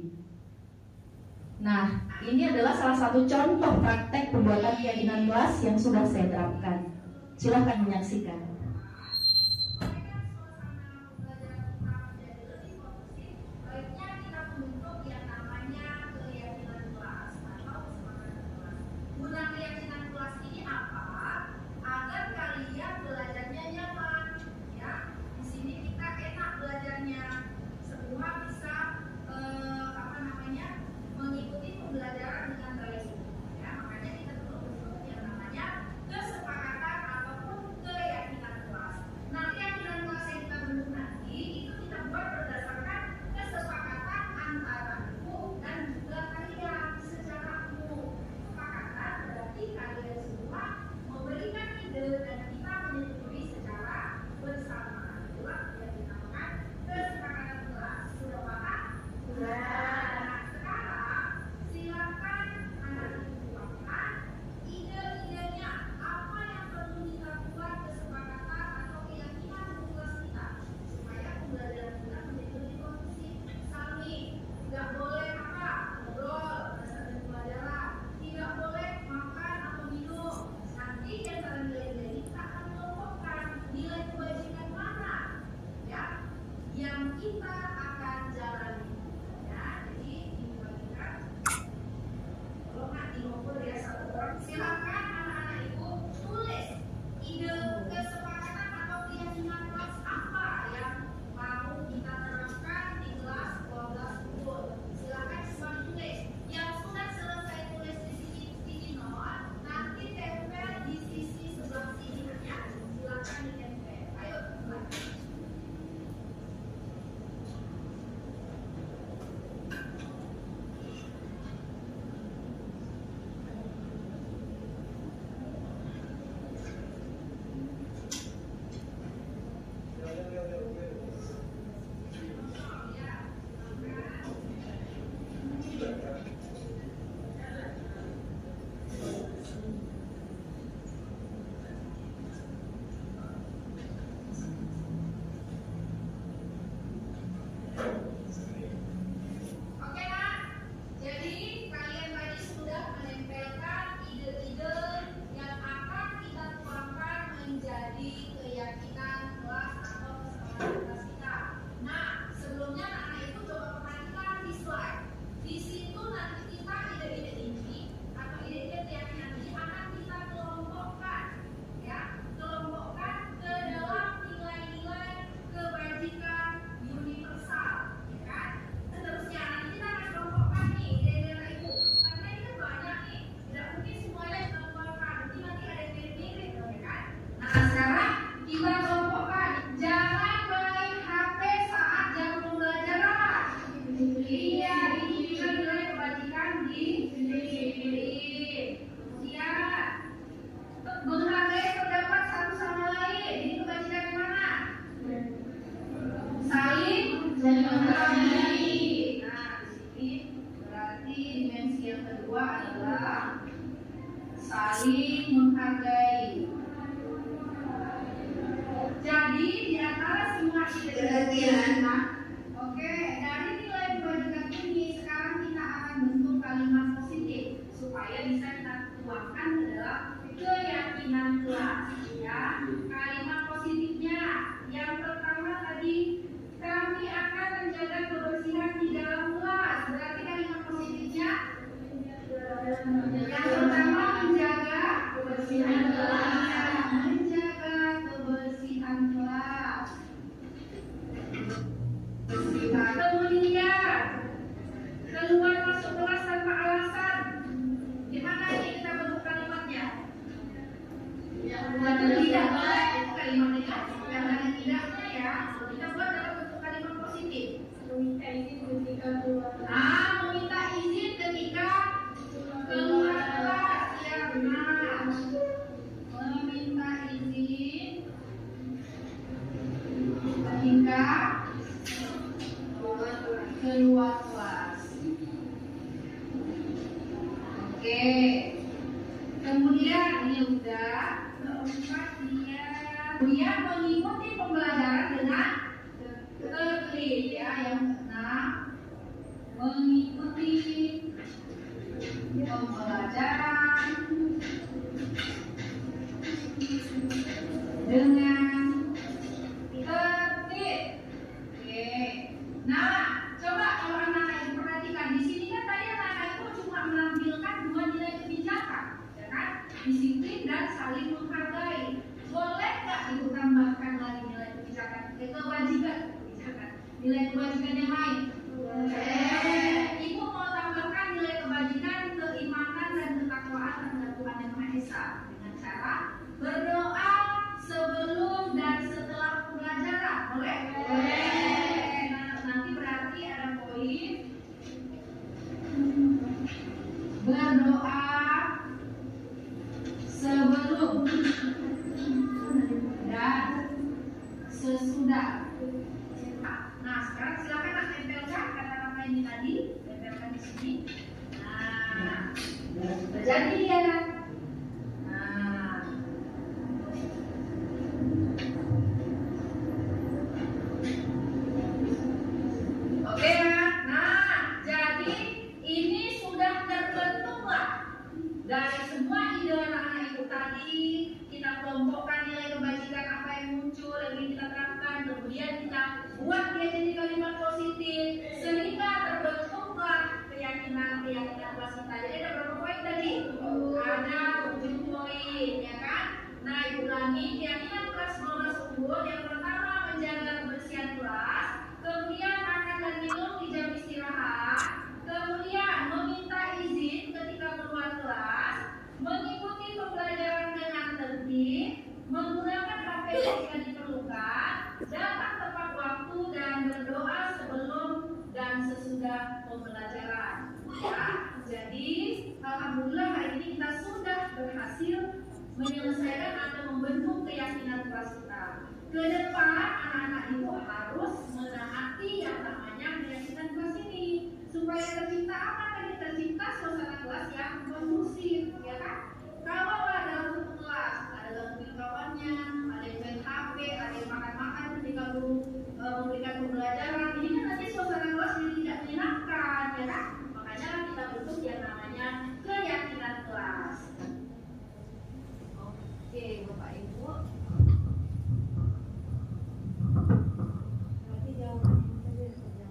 Nah, ini adalah salah satu contoh praktek pembuatan keyakinan kelas yang sudah saya terapkan. Silahkan menyaksikan. Meminta izin ketika keluar kelas. Ya benar. Meminta izin ketika keluar kelas. Oke. Kemudian ini udah. Keempat dia mengikuti pembelajaran dengan tertib ya. Yang keenam mengikuti pembelajaran dengan tertib. Oke. Nah, coba kalau anak-anak itu perhatikan di sini kan tadi anak-anak itu cuma menampilkan dua nilai kebijakan, ya kan? Disiplin dan saling menghargai. Boleh nggak ibu tambahkan lagi nilai kebijakan, kewajiban kebijakan, nilai kewajiban yang lain? Ibu mau tambahkan nilai kebajikan, keimanan dan ketakwaan terhadap Tuhan Yang Maha Esa dengan cara berdoa sebelum dan setelah pembelajaran. Boleh? Boleh. Nah, nanti berarti ada poin berdoa sebelum dan sesudah. Nah, sekarang silakan nak tempelkan kata-kata ini tadi, tempelkan di sini. Nah, terjadi ya. Nah, oke ya. Nah, jadi ini sudah terbentuklah dari semua ide anak-anak ibu tadi. Kita kelompokkan nilai kebajikan apa yang muncul, yang ingin kita terapkan, kemudian kita buat dia jadi kalimat positif sehingga terbentuklah keyakinan kelas kita. Jadi ada berapa poin tadi? Ada 7 poin, ya kan? Nah, ibu ulangi keyakinan kelas kelas unggul. Yang pertama menjaga kebersihan kelas, kemudian makan dan minum di jam istirahat, kemudian meminta izin ketika keluar kelas, mengikuti pembelajaran dengan tertib, menggunakan HP jika diperlukan, datang tepat waktu dan berdoa sebelum dan sesudah pembelajaran. Ya, jadi alhamdulillah hari ini kita sudah berhasil menyelesaikan atau membentuk keyakinan kelas kita. Ke depan anak-anak itu harus menaati yang namanya keyakinan kelas ini supaya tercipta apa tadi? Tercipta suasana kelas yang kondusif, ya kan? Kalau ada satu kelas, ada gangguin kawannya, ada yang main HP, ada yang makan-makan ketika guru memberikan pembelajaran, ini kan nanti suasana kelas jadi tidak menyenangkan, ya kan? Makanya kita bentuk yang namanya keyakinan kelas. Oke, Bapak Ibu. Berarti jawabannya saja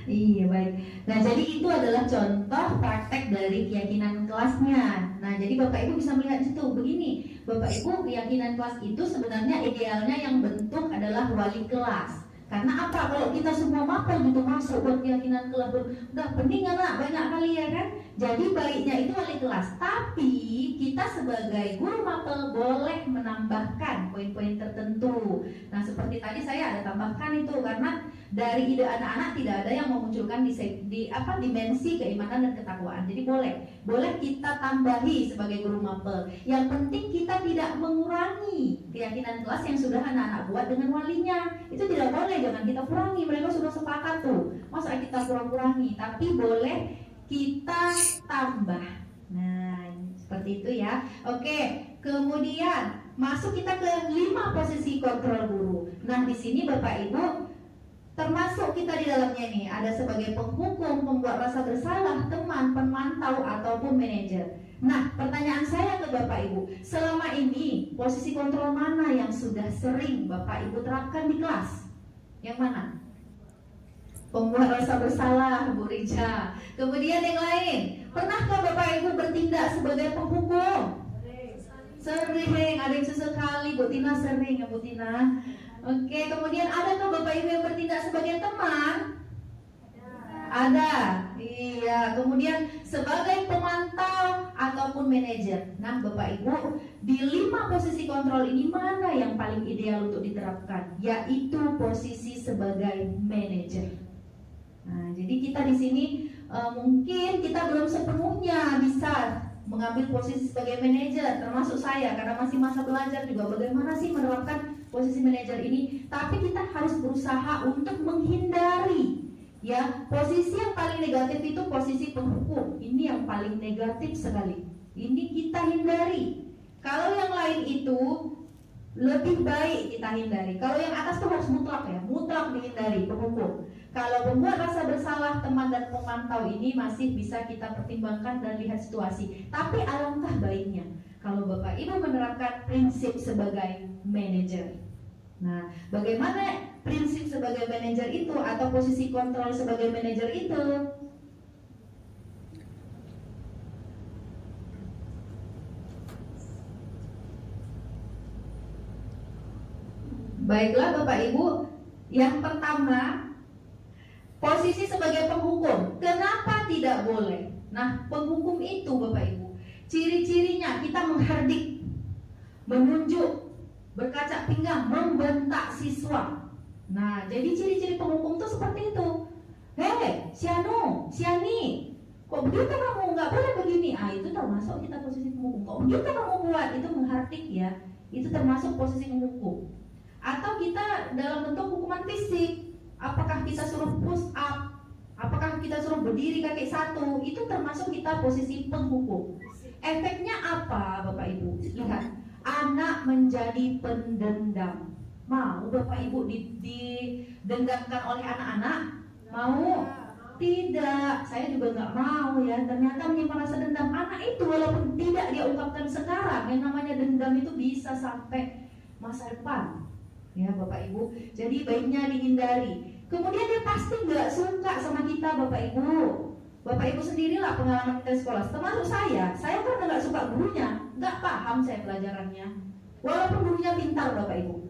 Iya, baik. Nah, jadi itu adalah contoh praktek dari keyakinan kelasnya. Nah, jadi Bapak Ibu bisa melihat di situ begini. Bapak Ibu, keyakinan kelas itu sebenarnya idealnya yang bentuk adalah wali kelas. Karena apa? Kalau kita semua mapel gitu masuk buat keyakinan kelas, udah pening anak banyak kali ya kan? Jadi baiknya itu wali kelas. Tapi kita sebagai guru mapel boleh menambahkan poin-poin tertentu. Nah, seperti tadi saya ada tambahkan itu karena dari ide anak-anak tidak ada yang memunculkan dimensi keimanan dan ketakwaan. Jadi boleh kita tambahi sebagai guru mapel. Yang penting kita tidak mengurangi keyakinan kelas yang sudah anak-anak buat dengan walinya. Itu tidak boleh, jangan kita kurangi. Mereka sudah sepakat tuh. Masa kita kurang-kurangi? Tapi boleh kita tambah. Nah, seperti itu ya. Oke, kemudian masuk kita ke 5 posisi kontrol guru. Nah, di sini Bapak Ibu termasuk kita di dalamnya nih, ada sebagai penghukum, pembuat rasa bersalah, teman, pemantau, ataupun manajer. Nah, pertanyaan saya ke Bapak Ibu, selama ini posisi kontrol mana yang sudah sering Bapak Ibu terapkan di kelas? Yang mana? Pembuat rasa bersalah, Bu Rija. Kemudian yang lain, pernahkah Bapak Ibu bertindak sebagai penghukum? Sering, ada yang sesekali. Bu Tina sering ya Bu Tina. Oke, kemudian adakah Bapak Ibu yang bertindak sebagai teman? Ada. Iya, kemudian sebagai pemantau ataupun manajer. Nah, Bapak Ibu, di 5 posisi kontrol ini mana yang paling ideal untuk diterapkan? Yaitu posisi sebagai manajer. di sini mungkin kita belum sepenuhnya bisa mengambil posisi sebagai manajer, termasuk saya karena masih masa belajar juga bagaimana sih menerapkan posisi manajer ini. Tapi kita harus berusaha untuk menghindari ya posisi yang paling negatif itu posisi penghukum. Ini yang paling negatif sekali. Ini kita hindari. Kalau yang lain itu lebih baik kita hindari. Kalau yang atas itu harus mutlak ya, mutlak dihindari penghukum. Kalau pembuat rasa bersalah, teman dan pemantau ini masih bisa kita pertimbangkan dan lihat situasi. Tapi alangkah baiknya kalau Bapak Ibu menerapkan prinsip sebagai manajer. Nah, bagaimana prinsip sebagai manajer itu atau posisi kontrol sebagai manajer itu? Baiklah Bapak Ibu, yang pertama posisi sebagai penghukum. Kenapa tidak boleh? Nah, penghukum itu Bapak Ibu, ciri-cirinya kita menghardik, menunjuk, berkaca pinggang, membentak siswa. Nah, jadi ciri-ciri penghukum itu seperti itu. Hei, Sianu, Siani, kok begitu kamu? Nggak boleh begini. Itu termasuk kita posisi penghukum. Kok begitu kamu buat? Itu menghardik ya. Itu termasuk posisi penghukum. Atau kita dalam bentuk hukuman fisik. Apakah kita suruh push up? Apakah kita suruh berdiri kaki satu? Itu termasuk kita posisi penghukum. Efeknya apa Bapak Ibu? Lihat, anak menjadi pendendam. Mau Bapak Ibu didendamkan oleh anak-anak? Mau? Tidak, saya juga nggak mau ya. Ternyata menyimpan rasa dendam anak itu walaupun tidak dia ungkapkan sekarang. Yang namanya dendam itu bisa sampai masa depan. Ya Bapak Ibu, jadi baiknya dihindari. Kemudian dia pasti nggak suka sama kita Bapak Ibu. Bapak Ibu sendirilah pengalaman kita di sekolah. Termasuk saya kan nggak suka gurunya, nggak paham saya pelajarannya. Walaupun gurunya pintar Bapak Ibu.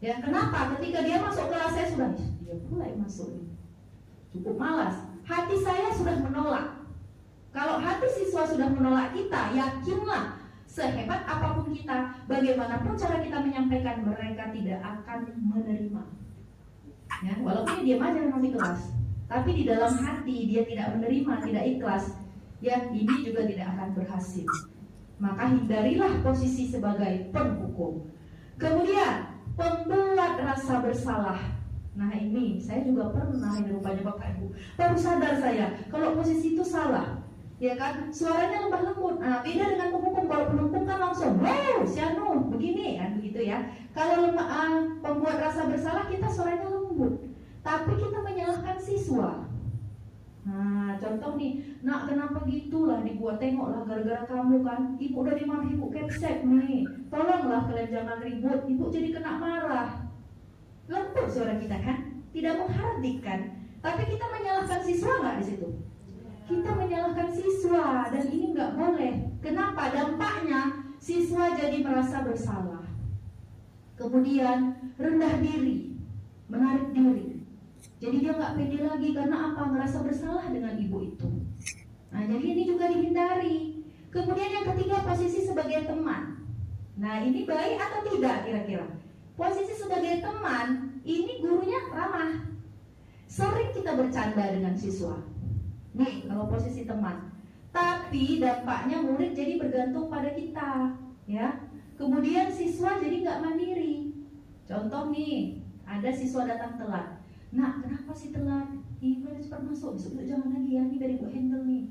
Ya kenapa? Ketika dia masuk kelas saya sudah, dia mulai masuk. Cukup malas. Hati saya sudah menolak. Kalau hati siswa sudah menolak kita, yakinlah sehebat apapun kita, bagaimanapun cara kita menyampaikan, mereka tidak akan menerima. Ya, walaupun dia diam aja di kelas, tapi di dalam hati dia tidak menerima, tidak ikhlas, ya ini juga tidak akan berhasil. Maka hindarilah posisi sebagai penghukum. Kemudian pembuat rasa bersalah. Nah ini saya juga pernah, ini rupanya Bapak Ibu, baru sadar saya kalau posisi itu salah. Ya kan, suaranya lemah lembut. Nah, beda dengan penghukum. Kalau penghukum kan langsung, wow, Sianu, begini kan begitu ya. Kalau pembuat rasa bersalah kita suaranya lembut, tapi kita menyalahkan siswa. Nah, contoh nih, nak kenapa gitulah dibuat, tengoklah gara-gara kamu kan, ibu udah dimarahi ibu kepsek nih, tolonglah kalian jangan ribut, ibu jadi kena marah. Lembut suara kita kan, tidak menghardik kan, tapi kita menyalahkan siswa nggak di situ? Kita menyalahkan siswa dan ini nggak boleh. Kenapa? Dampaknya siswa jadi merasa bersalah. Kemudian rendah diri, menarik diri. Jadi dia nggak pede lagi karena apa? Merasa bersalah dengan ibu itu. Nah, jadi ini juga dihindari. Kemudian yang ketiga, posisi sebagai teman. Nah, ini baik atau tidak kira-kira? Posisi sebagai teman, ini gurunya ramah. Sering kita bercanda dengan siswa. Nih, kalau posisi teman. Tapi dampaknya murid jadi bergantung pada kita, ya. Kemudian siswa jadi nggak mandiri. Contoh nih, ada siswa datang telat. Nah, kenapa sih telat? Ibu udah cepat masuk, besok jangan lagi ya. Ini dari ibu handle nih.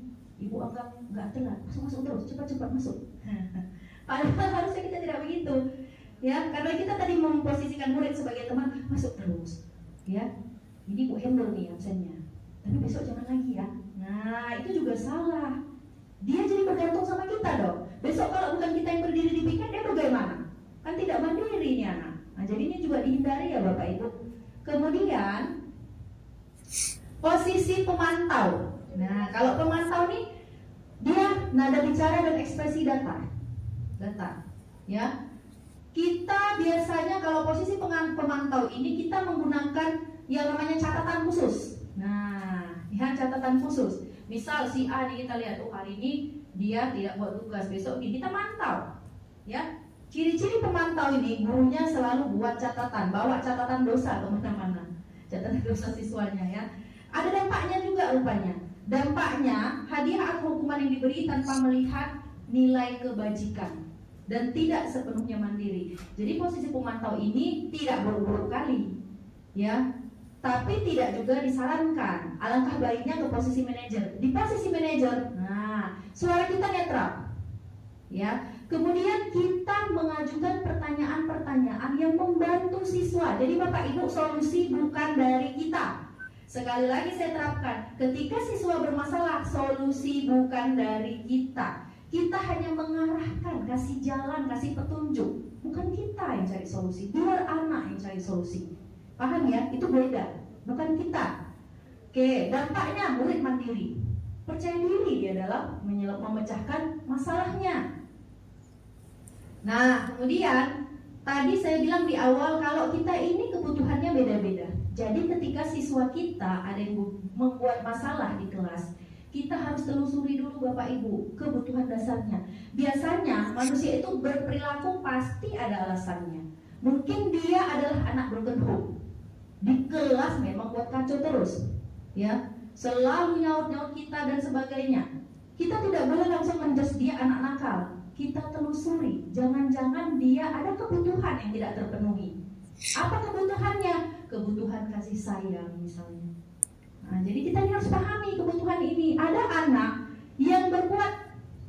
Ibu anggap nggak telat, masuk terus, cepat masuk. Padahal harusnya kita tidak begitu, ya. Karena kita tadi memposisikan murid sebagai teman, masuk terus, ya. Ini ibu handle nih absennya. Tapi besok jangan lagi ya. Nah, itu juga salah. Dia jadi bergantung sama kita dong. Besok kalau bukan kita yang berdiri di piket, dia bagaimana? Kan tidak mandiri ini anak. Nah, jadi ini juga dihindari ya Bapak Ibu. Kemudian posisi pemantau. Nah, kalau pemantau nih, dia nada bicara dan ekspresi datar, ya. Kita biasanya kalau posisi pemantau ini kita menggunakan yang namanya catatan khusus. Nah, ya catatan khusus. Misal si A nih kita lihat, oh hari ini dia tidak buat tugas, besok kita mantau. Ya, ciri-ciri pemantau ini gurunya selalu buat catatan, bawa catatan dosa kemana-mana, catatan dosa siswanya ya. ada dampaknya juga rupanya. Dampaknya, hadiah atau hukuman yang diberi tanpa melihat nilai kebajikan dan tidak sepenuhnya mandiri. Jadi posisi pemantau ini tidak buruk-buruk kali, ya, tapi tidak juga disarankan. Alangkah baiknya ke posisi manajer. Di posisi manajer, nah, suara kita netral, ya. Kemudian kita mengajukan pertanyaan-pertanyaan yang membantu siswa. Jadi Bapak Ibu, solusi bukan dari kita. Sekali lagi saya terapkan, ketika siswa bermasalah, solusi bukan dari kita. Kita hanya mengarahkan, kasih jalan, kasih petunjuk. Bukan kita yang cari solusi, biar anak yang cari solusi. Paham ya? Itu beda, bukan kita. Oke, dampaknya murid mandiri. Percaya diri dia dalam memecahkan masalahnya. Nah, kemudian tadi saya bilang di awal kalau kita ini kebutuhannya beda-beda. Jadi ketika siswa kita ada yang membuat masalah di kelas, kita harus telusuri dulu Bapak Ibu kebutuhan dasarnya. Biasanya manusia itu berperilaku pasti ada alasannya. Mungkin dia adalah anak broken home. Di kelas memang buat kacau terus, ya, selalu nyaut-nyaut kita dan sebagainya. Kita tidak boleh langsung menjudge dia anak nakal. Kita telusuri, jangan-jangan dia ada kebutuhan yang tidak terpenuhi. Apa kebutuhannya? Kebutuhan kasih sayang misalnya. Nah, jadi kita harus pahami kebutuhan ini. Ada anak yang berbuat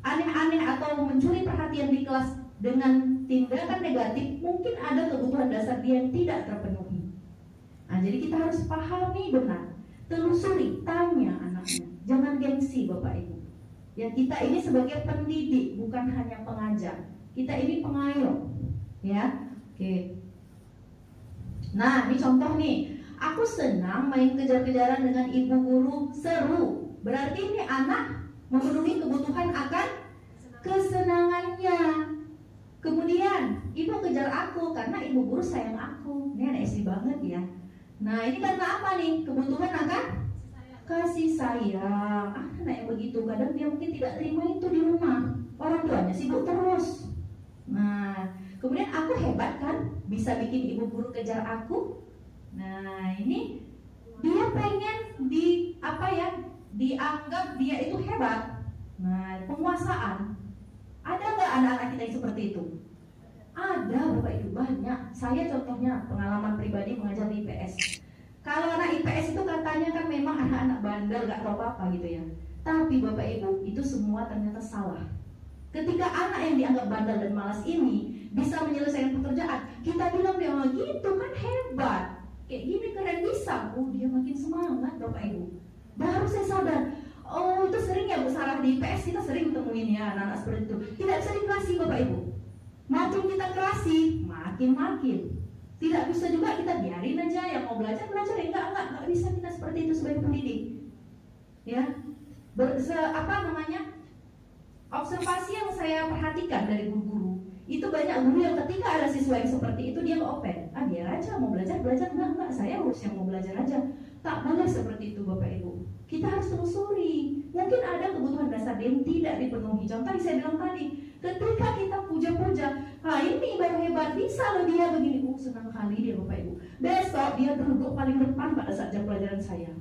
aneh-aneh atau mencuri perhatian di kelas dengan tindakan negatif, mungkin ada kebutuhan dasar dia yang tidak terpenuhi. Nah, jadi kita harus pahami benar, telusuri, tanya anaknya. Jangan gengsi Bapak Ibu. Ya, kita ini sebagai pendidik, bukan hanya pengajar. Kita ini pengayom, ya. Oke. Nah, ini contoh nih. Aku senang main kejar-kejaran dengan ibu guru, seru. Berarti ini anak memenuhi kebutuhan akan kesenangannya. Kemudian, ibu kejar aku karena ibu guru sayang aku. Ini anak SD banget ya. Nah, ini karena apa nih? Kebutuhan akan kasih sayang. Anak yang begitu, kadang dia mungkin tidak terima itu di rumah. Orang tuanya sibuk terus. Nah, kemudian aku hebat kan? Bisa bikin ibu guru kejar aku. Nah, ini dia pengen dianggap dia itu hebat. Nah, penguasaan. Ada nggak anak-anak kita yang seperti itu? Ada Bapak Ibu, banyak. Saya contohnya pengalaman pribadi mengajar di IPS. Kalau anak IPS itu katanya kan memang anak-anak bandel, nggak tahu apa-apa gitu ya. Tapi Bapak Ibu, itu semua ternyata salah. Ketika anak yang dianggap bandel dan malas ini bisa menyelesaikan pekerjaan, kita bilang dia gitu kan hebat, kayak gini keren bisa. Oh, dia makin semangat Bapak Ibu. Baru saya sadar, oh itu sering ya Bu Sarah di IPS kita sering temuin ya anak-anak seperti itu. Tidak bisa dikerasi Bapak Ibu. Makin kita kerasi, makin. Tidak bisa juga kita biarin aja, yang mau belajar ya enggak bisa kita seperti itu sebagai pendidik. Ya. Observasi yang saya perhatikan dari guru-guru, itu banyak guru yang ketika ada siswa yang seperti itu dia open. Biar aja mau belajar enggak, saya urus yang mau belajar aja. Tak boleh seperti itu Bapak Ibu. Kita harus telusuri. Mungkin ada kebutuhan dasar dia yang tidak dipenuhi. Contoh yang saya bilang tadi, ketika kita puja-puja, ini baru hebat, bisa loh dia begini. Senang kali dia Bapak Ibu. Besok dia duduk paling depan pada saat jam pelajaran saya.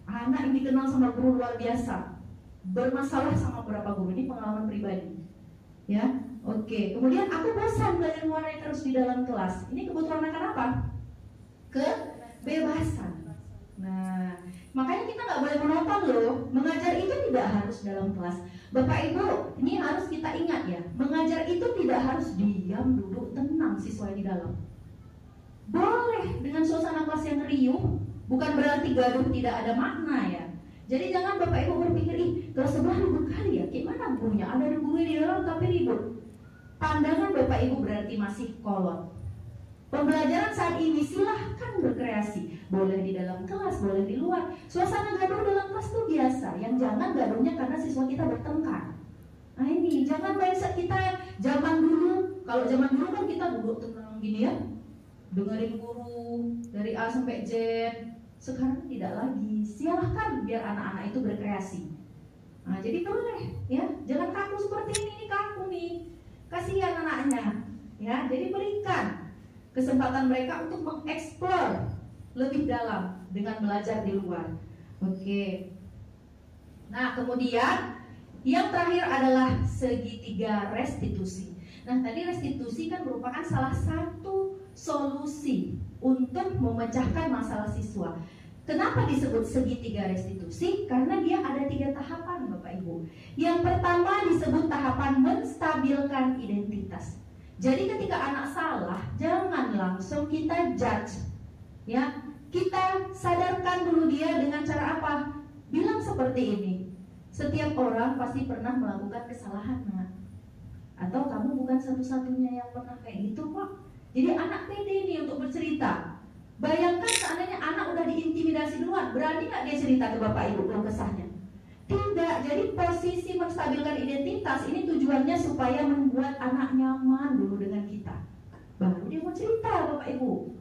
Anak yang dikenal sama guru luar biasa, bermasalah sama beberapa guru. Ini pengalaman pribadi. Ya, oke. Kemudian aku bosan belajar mewarnai terus di dalam kelas. Ini kebutuhan akan apa? Kebebasan. Nah, makanya kita nggak boleh menonton loh. Mengajar itu tidak harus dalam kelas. Bapak Ibu, ini harus kita ingat ya. Mengajar itu tidak harus diam, duduk, tenang siswa di dalam. Boleh dengan suasana kelas yang riuh. Bukan berarti gaduh tidak ada makna ya. Jadi jangan Bapak Ibu berpikir, kelas sebelah ribut kali ya. Gimana gurunya? Ada guru di dalam tapi ribut. Pandangan Bapak Ibu berarti masih kolot. Pembelajaran saat ini silahkan berkreasi. Boleh di dalam kelas, boleh di luar. Suasana gaduh dalam kelas itu biasa. Yang jangan gaduhnya karena siswa kita bertengkar. Nah ini, jangan mindset kita zaman dulu. Kalau zaman dulu kan kita duduk tenang gini ya, dengerin guru dari A sampai Z. Sekarang tidak lagi. Silahkan biar anak-anak itu berkreasi. Nah jadi boleh ya, jangan kaku seperti ini kaku nih. Kasihan anaknya. Ya, jadi berikan kesempatan mereka untuk mengeksplor lebih dalam dengan belajar di luar. Oke. Nah, kemudian yang terakhir adalah segitiga restitusi. Nah, tadi restitusi kan merupakan salah satu solusi untuk memecahkan masalah siswa. Kenapa disebut segitiga restitusi? Karena dia ada 3 tahapan, Bapak Ibu. Yang pertama disebut tahapan menstabilkan identitas. Jadi ketika anak salah, jangan langsung kita judge. Ya, kita sadarkan dulu dia dengan cara apa? Bilang seperti ini. Setiap orang pasti pernah melakukan kesalahan, Nak. Atau kamu bukan satu-satunya yang pernah kayak gitu kok. Jadi anak pede nih untuk bercerita. Bayangkan seandainya anak udah diintimidasi duluan, berani gak dia cerita ke Bapak Ibu keluh kesahnya? Tidak. Jadi posisi menstabilkan identitas ini tujuannya supaya membuat anak nyaman dulu dengan kita, baru dia mau cerita, Bapak Ibu.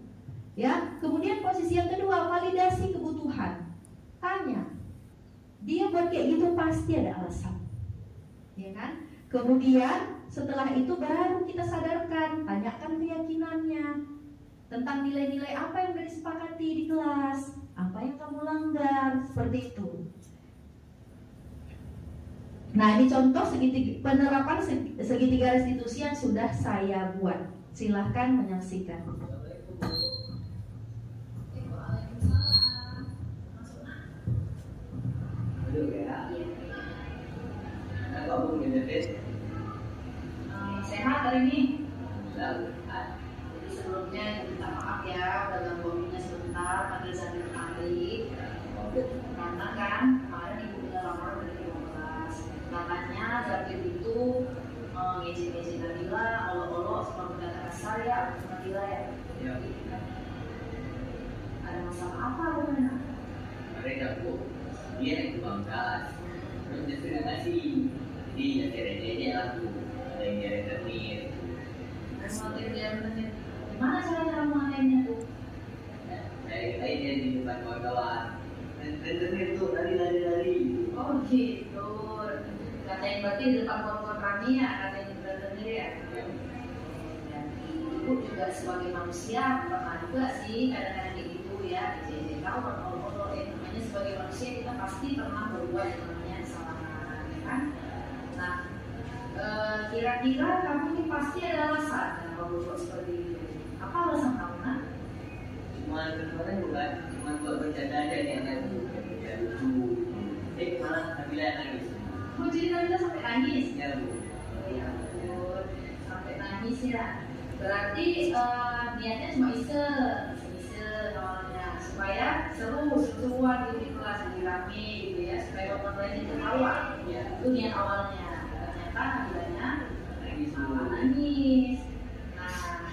Ya. Kemudian posisi yang kedua, validasi kebutuhan. Tanya, dia buat kayak gitu pasti ada alasan, ya kan? Kemudian setelah itu baru kita sadarkan, tanyakan keyakinannya tentang nilai-nilai apa yang sudah disepakati di kelas, apa yang kamu langgar, seperti itu. Nah, ini contoh penerapan segitiga restitusi yang sudah saya buat. Silahkan menyaksikan. Sehat hari ini? Jadi sebelumnya minta maaf ya, udah gangguinnya sebentar, panggil Zabir kembali. Karena kan kemarin ibu udah lapor dari 15. Katanya Zabir itu ngejek-ngejek Nabila, olok-olok sama berkata kasar ya, Nabila ya. Ada masalah apa Bagaimana? Mereka bu, dia yang bangkas, terus dia sudah kasih, jadi ya kira-kira aku, ada yang dia retenir. Dan motif dia menit, gimana cara mengatainya tuh? Saya dia di depan kawan-kawan, retenir tuh lari. Oh gitu, katanya berarti di depan kawan-kawan kami ya, katanya retenir ya. Dan ibu juga sebagai manusia pernah juga sih kadang-kadang kayak gitu ya, jadi tahu kalau namanya sebagai manusia kita pasti pernah berbuat yang namanya kesalahan, ya kan? Nah, kira-kira kamu ini pasti ada alasan kenapa berbuat seperti itu. Apa alasan kamu, Nak? Cuma kemarin bukan, cuma buat bercanda aja nih anak itu, ya lucu. Malah Nabila nangis. Oh jadi Nabila sampai nangis? Ya bu. Oh ya ampun, sampai nangis ya. Berarti niatnya cuma iseng awalnya supaya seru-seruan gitu di kelas, jadi rame gitu ya, supaya orang lain itu ketawa. Ya, itu niat awalnya. Ternyata Nabilanya nangis. Nah,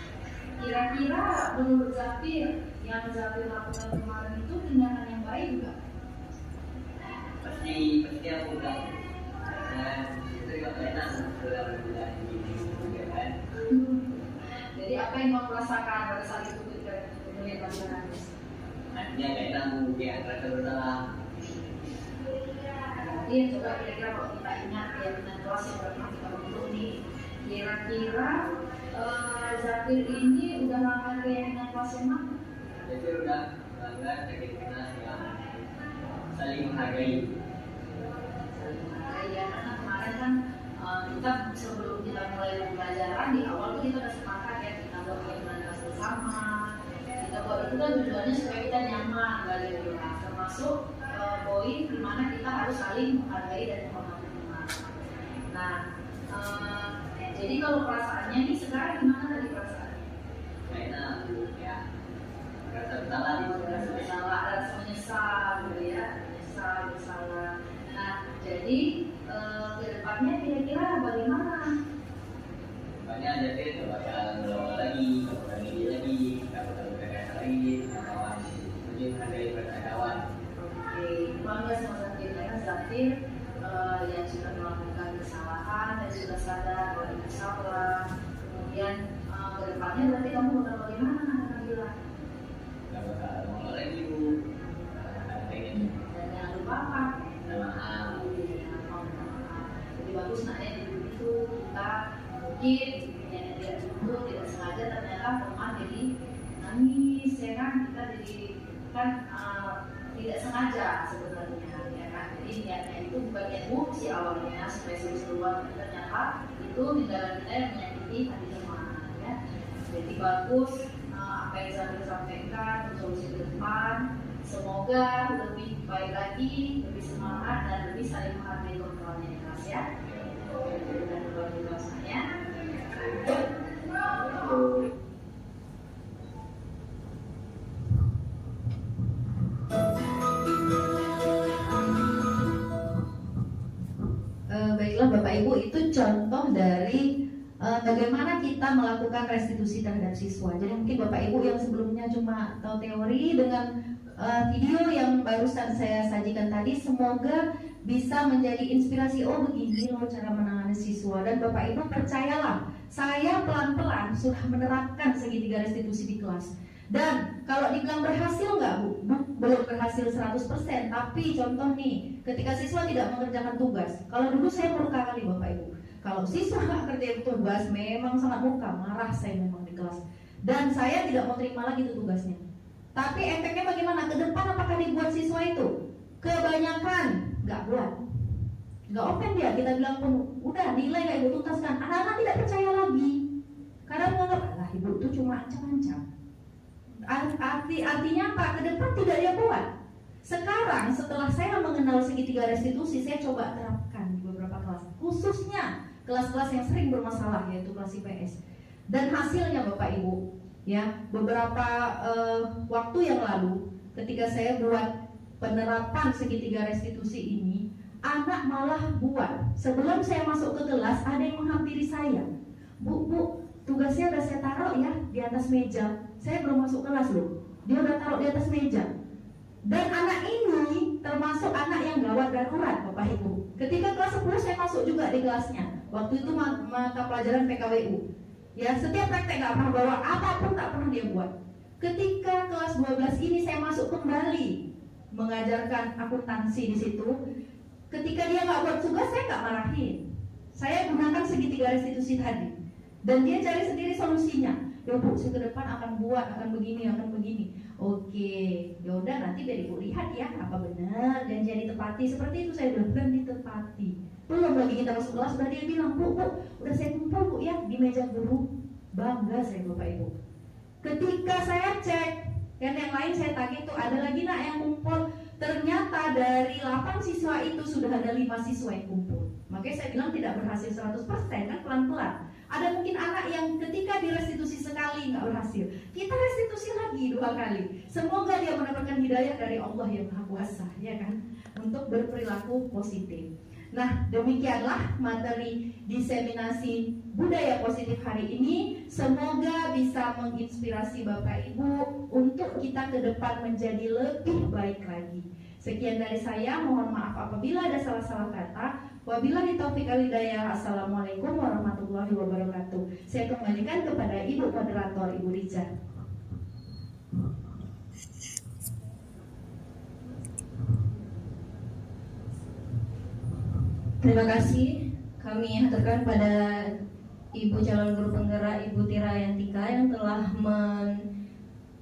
kira-kira menurut Zafir yang Zafir lakukan kemarin itu tindakan yang baik juga? Pasti aku udah. Dan itu juga enak dalam bulan ini, ya kan? Jadi apa yang kamu rasakan pada saat itu ketika melihat Nabila nangis? Artinya gak enak dia rasa bersalah. Jadi coba kira-kira kalau kita ingat ya dengan kelas yang pernah kita bentuk nih, kira-kira Zafir ini udah langgar keyakinan kelas yang mana? Jadi udah langgar keyakinan yang saling menghargai. Ya karena kemarin kan kita sebelum kita mulai pembelajaran di awal tuh kita udah sepakat ya kita buat keyakinan bersama. Kita buat itu kan tujuannya supaya kita nyaman bagi kita, termasuk poin di mana kita harus saling menghargai dan menghormati teman. Nah, jadi kalau perasaannya nih sekarang gimana tadi perasaannya? Gak enak ya. Rasa bersalah Rasa bersalah, rasa menyesal gitu ya, menyesal, bersalah. Nah, jadi kedepannya kira-kira bagaimana? Banyak ada sih coba kalau lagi, dia lagi, kalau lagi, kawan, mungkin ada yang berkawan. Oke, bangga sama Zafir karena Zafir yang sudah melakukan kesalahan dan sudah sadar bahwa itu salah. Kemudian kedepannya berarti kamu bakal bagaimana? Nabila? Gak bakal mau lagi bu, pengen Dan jangan lupa apa? mahal. Jadi bagus nak ya itu kita mungkin yang tidak dulu tidak sengaja ternyata teman jadi nangis ya kan, kita jadi kan tidak sengaja sebenarnya, ya kan? Jadi niatnya itu bukan niat buruk sih awalnya, spesialis keluar, ternyata itu tindakan-tindakan yang menyakiti hati teman, ya. Jadi bagus apa yang saya sampaikan untuk solusi ke depan. Semoga lebih baik lagi, lebih semangat dan lebih saling menghargai kontrolnya ya Mas ya. Dan berbagi dosanya. Baiklah Bapak Ibu, itu contoh dari bagaimana kita melakukan restitusi terhadap siswa. Jadi mungkin Bapak Ibu yang sebelumnya cuma tahu teori, dengan video yang barusan saya sajikan tadi, semoga bisa menjadi inspirasi. Oh begini loh cara menangani siswa. Dan Bapak Ibu percayalah, saya pelan-pelan sudah menerapkan segitiga restitusi di kelas. Dan kalau dibilang berhasil nggak Bu? Belum berhasil 100%. Tapi contoh nih, ketika siswa tidak mengerjakan tugas, kalau dulu saya murka kali Bapak Ibu. Kalau siswa nggak kerjain tugas, memang sangat murka, marah saya memang di kelas. Dan saya tidak mau terima lagi itu tugasnya. Tapi efeknya bagaimana? Ke depan apakah dibuat siswa itu? Kebanyakan nggak buat, nggak open dia. Kita bilang pun, udah nilai nggak ibu tuntaskan. Anak-anak tidak percaya lagi, karena menganggap, lah ibu itu cuma ancam-ancam. Artinya apa? Ke depan tidak dia buat. Sekarang setelah saya mengenal segitiga restitusi, saya coba terapkan di beberapa kelas, khususnya kelas-kelas yang sering bermasalah, yaitu kelas IPS. Dan hasilnya Bapak Ibu, ya, beberapa waktu yang lalu ketika saya buat penerapan segitiga restitusi ini, anak malah buat. Sebelum saya masuk ke kelas, ada yang menghampiri saya, Bu, tugasnya udah saya taruh ya di atas meja. Saya belum masuk kelas loh, dia udah taruh di atas meja. Dan anak ini termasuk anak yang gawat darurat Bapak Ibu. Ketika kelas 10 saya masuk juga di kelasnya. Waktu itu mata pelajaran PKWU. Ya, setiap praktek gak pernah bawa, apapun tak pernah dia buat. Ketika kelas 12 ini saya masuk kembali mengajarkan akuntansi di situ. Ketika dia gak buat tugas, saya gak marahin. Saya gunakan segitiga restitusi tadi. Dan dia cari sendiri solusinya. Ya Bu, saya ke depan akan buat, akan begini. Oke, ya udah nanti biar Ibu lihat ya apa benar dan jadi ditepati. Seperti itu saya bilang, dan ditepati. Belum lagi kita masuk kelas, sudah dia bilang, Bu, udah saya kumpul Bu ya di meja guru. Bangga saya Bapak Ibu. Ketika saya cek, dan yang lain saya tagih tuh ada lagi nak yang kumpul. Ternyata dari 8 siswa itu sudah ada 5 siswa yang kumpul. Makanya saya bilang tidak berhasil 100%, kan pelan-pelan. Ada mungkin anak yang ketika direstitusi sekali nggak berhasil, kita restitusi lagi 2 kali. Semoga dia mendapatkan hidayah dari Allah yang Maha Kuasa, ya kan, untuk berperilaku positif. Nah, demikianlah materi diseminasi budaya positif hari ini. Semoga bisa menginspirasi Bapak Ibu untuk kita ke depan menjadi lebih baik lagi. Sekian dari saya, mohon maaf apabila ada salah-salah kata. Wabillahi taufiq wal hidayah. Assalamualaikum warahmatullahi wabarakatuh. Saya kembalikan kepada Ibu Moderator, Ibu Rica. Terima kasih kami haturkan pada Ibu calon guru penggerak Ibu Tira Yantika yang telah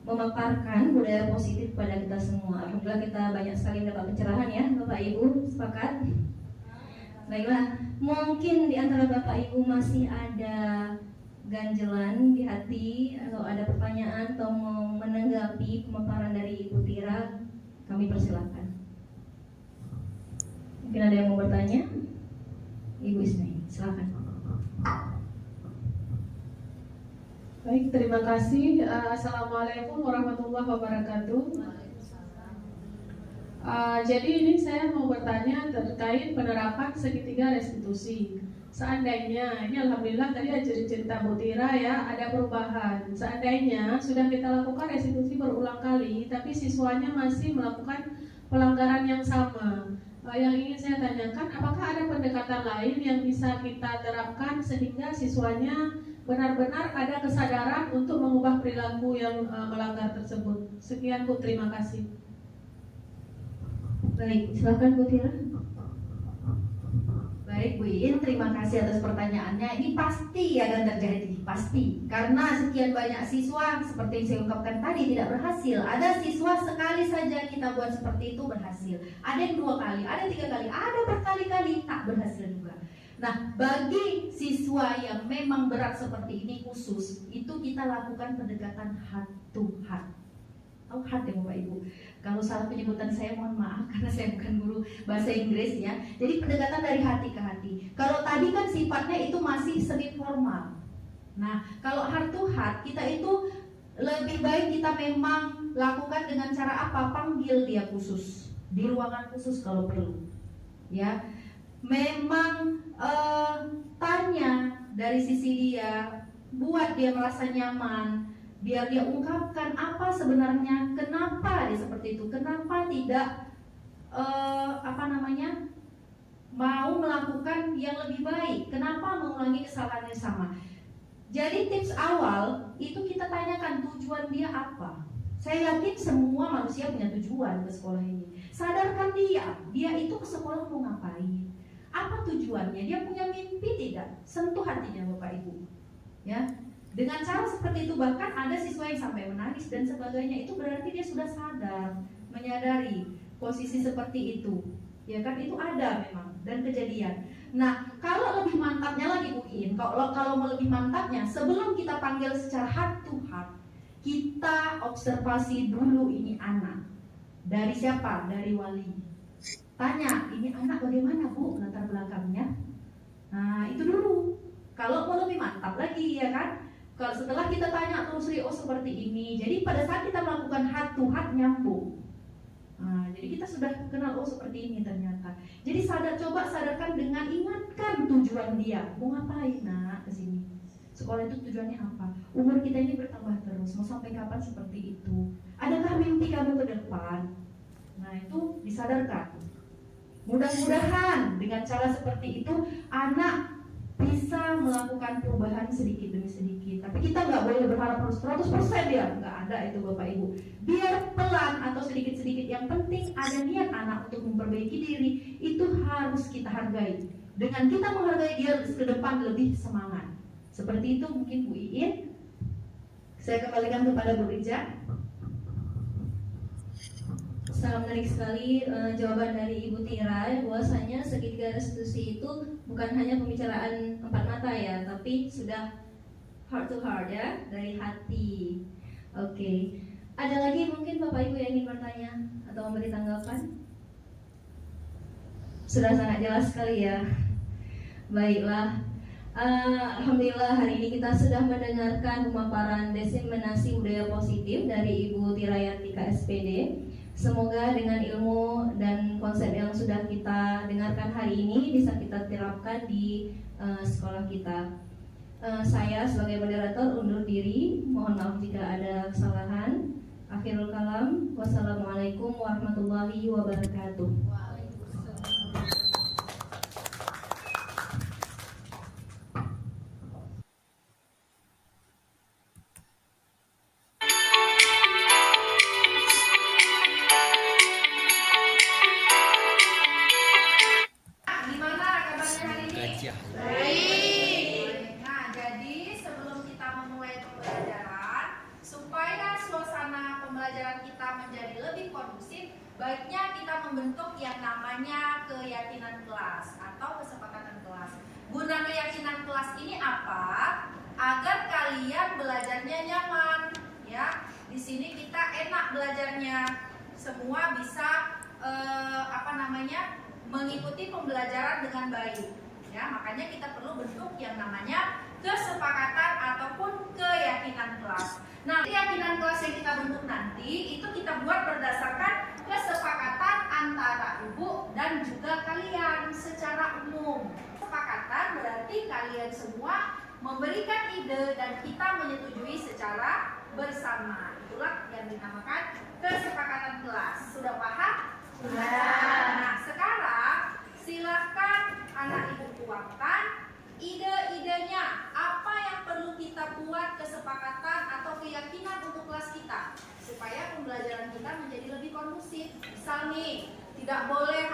memaparkan budaya positif pada kita semua. Alhamdulillah kita banyak sekali mendapat pencerahan ya Bapak Ibu, sepakat? Baiklah, mungkin di antara Bapak Ibu masih ada ganjelan di hati atau ada pertanyaan atau mau menanggapi pemaparan dari Ibu Tira, kami persilakan. Mungkin ada yang mau bertanya? Ibu Ismail, silakan. Baik, terima kasih. Assalamualaikum warahmatullahi wabarakatuh. Jadi ini saya mau bertanya terkait penerapan segitiga restitusi. Seandainya, ini alhamdulillah tadi cerita Bu Tira ya, ada perubahan. Seandainya sudah kita lakukan restitusi berulang kali, tapi siswanya masih melakukan pelanggaran yang sama. Yang ingin saya tanyakan, apakah ada pendekatan lain yang bisa kita terapkan sehingga siswanya benar-benar ada kesadaran untuk mengubah perilaku yang melanggar tersebut. Sekian Bu, terima kasih. Baik, silakan Bu Tira. Baik Bu Iin, terima kasih atas pertanyaannya. Ini pasti akan terjadi, pasti. Karena sekian banyak siswa seperti yang saya ungkapkan tadi tidak berhasil. Ada siswa sekali saja kita buat seperti itu berhasil. Ada yang 2 kali, ada 3 kali, ada berkali-kali tak berhasil juga. Nah, bagi siswa yang memang berat seperti ini khusus, itu kita lakukan pendekatan heart to heart. Tahu heart ya Bapak Ibu? Kalau salah penyebutan saya mohon maaf karena saya bukan guru bahasa Inggris ya. Jadi pendekatan dari hati ke hati. Kalau tadi kan sifatnya itu masih semi formal. Nah, kalau heart to heart kita itu lebih baik kita memang lakukan dengan cara apa? Panggil dia khusus di ruangan khusus kalau perlu. Ya, memang tanya dari sisi dia, buat dia merasa nyaman. Biar dia ungkapkan apa sebenarnya, kenapa dia seperti itu, kenapa tidak mau melakukan yang lebih baik, kenapa mengulangi kesalahan yang sama. Jadi tips awal itu kita tanyakan tujuan dia apa. Saya yakin semua manusia punya tujuan ke sekolah ini. Sadarkan dia itu ke sekolah mau ngapain, apa tujuannya, dia punya mimpi tidak, sentuh hatinya Bapak Ibu, ya. Dengan cara seperti itu bahkan ada siswa yang sampai menangis dan sebagainya, itu berarti dia sudah sadar, menyadari posisi seperti itu. Ya kan, itu ada memang dan kejadian. Nah, kalau lebih mantapnya lagi Bu In, kalau mau lebih mantapnya, sebelum kita panggil secara heart to heart, kita observasi dulu ini anak. Dari siapa? Dari wali. Tanya, ini anak bagaimana Bu latar belakangnya? Nah, itu dulu. Kalau mau lebih mantap lagi ya kan, kalau setelah kita tanya terus seperti ini, jadi pada saat kita melakukan heart to heart nyambung. Nah, jadi kita sudah kenal seperti ini ternyata. Jadi coba sadarkan dengan ingatkan tujuan dia. Mau ngapain nak kesini? Sekolah itu tujuannya apa? Umur kita ini bertambah terus, mau sampai kapan seperti itu? Adakah mimpi kamu ke depan? Nah, itu disadarkan. Mudah-mudahan dengan cara seperti itu anak bisa melakukan perubahan sedikit demi sedikit. Tapi kita nggak boleh berharap harus 100% ya, nggak ada itu Bapak Ibu. Biar pelan atau sedikit-sedikit, yang penting ada niat anak untuk memperbaiki diri, itu harus kita hargai. Dengan kita menghargai dia ke depan lebih semangat. Seperti itu mungkin Bu Iin. Saya kembalikan kepada Bu Rija. Sangat menarik sekali jawaban dari Ibu Tira, bahwasanya segitiga restitusi itu bukan hanya pembicaraan empat mata ya, tapi sudah heart to heart ya, dari hati. Oke. Ada lagi mungkin Bapak Ibu yang ingin bertanya atau memberi tanggapan? Sudah sangat jelas sekali ya. Baiklah. Alhamdulillah hari ini kita sudah mendengarkan pemaparan diseminasi budaya positif dari Ibu Tirayanti KSPD. Semoga dengan ilmu dan konsep yang sudah kita dengarkan hari ini bisa kita terapkan di sekolah kita. Saya sebagai moderator undur diri, mohon maaf jika ada kesalahan. Akhirul kalam, wassalamualaikum warahmatullahi wabarakatuh. Baiknya kita membentuk yang namanya keyakinan kelas atau kesepakatan kelas. Guna keyakinan kelas ini apa? Agar kalian belajarnya nyaman, ya. Di sini kita enak belajarnya, semua bisa mengikuti pembelajaran dengan baik. Ya, makanya kita perlu bentuk yang namanya kesepakatan ataupun keyakinan kelas. Nah, keyakinan kelas yang kita bentuk nanti itu kita buat berdasarkan kesepakatan antara ibu dan juga kalian secara umum. Kesepakatan berarti kalian semua memberikan ide dan kita menyetujui secara bersama. Itulah yang dinamakan kesepakatan kelas. Sudah paham? Sudah. Nah, sekarang silakan anak ibu tuangkan ide-idenya. Apa yang perlu kita buat kesepakatan atau keyakinan untuk kelas kita supaya pembelajaran kita menjadi lebih kondusif. Misal nih, tidak boleh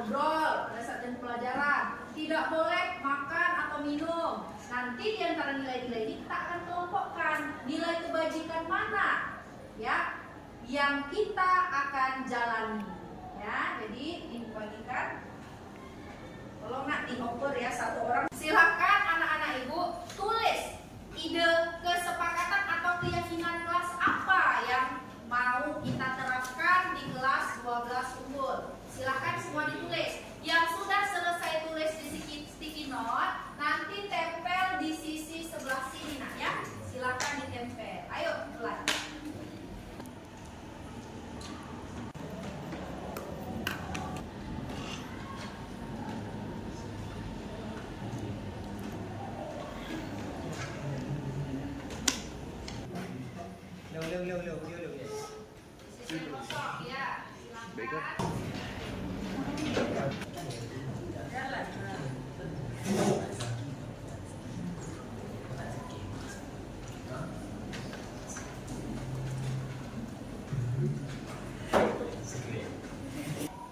ngobrol pada saat jam pelajaran. tidak boleh makan atau minum. Nanti di antara nilai-nilai ini kita akan kelompokkan nilai kebajikan mana ya yang kita akan jalani ya. Jadi dibagikan, tolong nak dioper ya satu orang. Silakan anak-anak ibu tulis ide kesepakatan atau keyakinan kelas apa yang mau kita terapkan di kelas 12 unggul. Silakan semua ditulis. Yang sudah selesai tulis di sticky note, nanti tempel di sisi sebelah sini nak ya. Silakan ditempel. Ayo mulai. Liu, yes. Sisi kosong ya. Silakan.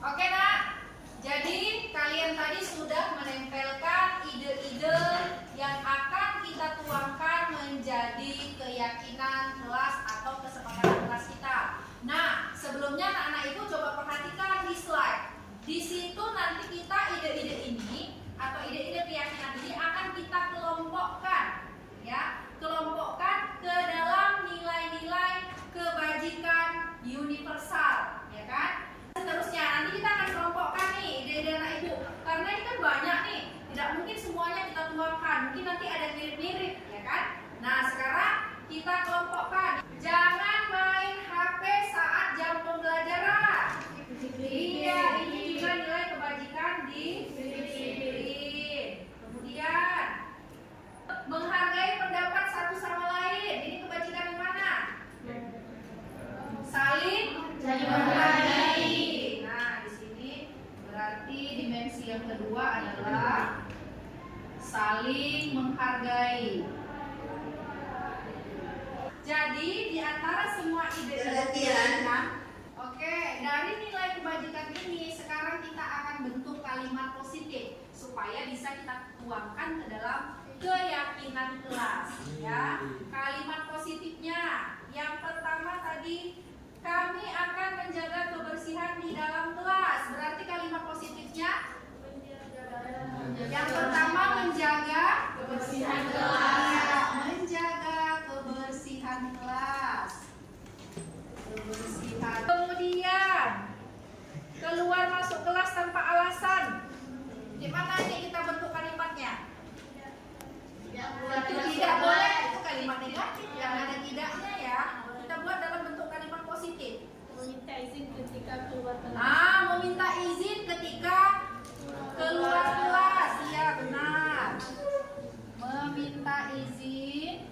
Oke nak, jadi kalian tadi sudah menempelkan ide-ide yang akan kita tuangkan menjadi keyakinan kelas atau kesepakatan kelas kita. Nah, sebelumnya anak-anak ibu coba perhatikan di slide. Di situ nanti kita ide-ide ini atau ide-ide keyakinan ini akan kita kelompokkan, ya, kelompokkan ke dalam nilai-nilai kebajikan universal, ya kan? Seterusnya nanti kita akan kelompokkan nih ide-ide anak ibu, karena ini kan banyak nih, tidak mungkin semuanya kita tuangkan, mungkin nanti ada mirip-mirip, ya kan? Nah sekarang kita kelompokkan, jangan main HP saat jam pembelajaran. Iya, ini juga nilai kebajikan disiplin. Kemudian menghargai pendapat satu sama lain, ini kebajikan yang mana? Saling menghargai. Nah, di sini berarti dimensi yang kedua adalah saling menghargai. Jadi di antara semua ide-ide oke, dari nilai kebajikan ini sekarang kita akan bentuk kalimat positif supaya bisa kita tuangkan ke dalam keyakinan kelas ya. Kalimat positifnya yang pertama tadi, kami akan menjaga kebersihan di dalam kelas. Berarti kalimat positifnya yang pertama menjaga kebersihan kelas. Menjaga kebersihan kelas. Kebersihan. Kemudian keluar masuk kelas tanpa alasan. Di mana ini kita bentuk kalimatnya? Itu tidak boleh. Itu kalimat negatif yang ada tidaknya ya. Kita buat dalam bentuk kalimat positif. Meminta izin ketika keluar kelas. Meminta izin ketika keluar kelas. Iya benar. Meminta izin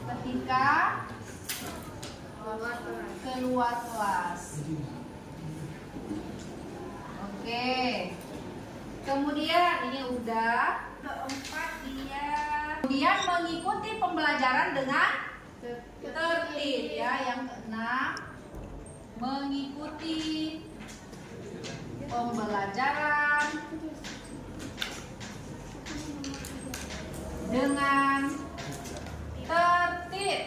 ketika keluar kelas. Oke. Kemudian ini udah. Keempat dia. Kemudian mengikuti pembelajaran dengan tertib ya. Yang keenam, mengikuti pembelajaran dengan tertib.